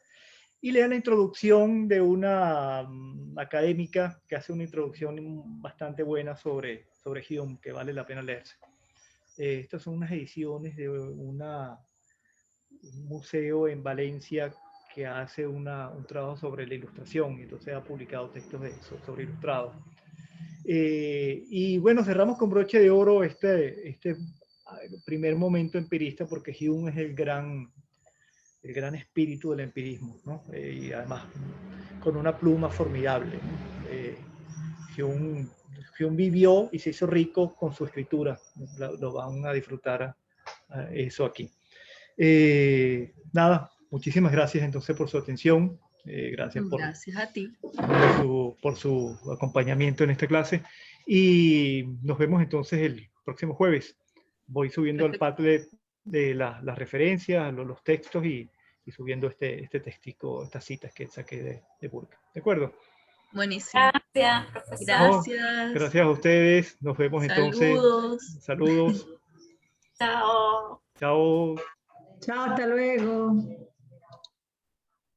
Y lean la introducción de una académica que hace una introducción bastante buena sobre Hume, que vale la pena leerse. Estas son unas ediciones de un museo en Valencia que hace un trabajo sobre la ilustración, y entonces ha publicado textos sobre ilustrados. Y bueno, cerramos con broche de oro este primer momento empirista, porque Hume es el gran espíritu del empirismo, ¿no? Y además con una pluma formidable, ¿no? Hume vivió y se hizo rico con su escritura. Lo van a disfrutar eso aquí. Nada, muchísimas gracias entonces por su atención. Gracias Gracias a ti. por su acompañamiento en esta clase. Y nos vemos entonces el próximo jueves. Voy subiendo al Padlet de las referencias, los textos y subiendo este textico, estas citas que saqué de Burke. ¿De acuerdo? Buenísimo. Gracias, profesor. Gracias. Gracias a ustedes. Nos vemos entonces. Saludos. Chao. Chao. Chao, hasta luego.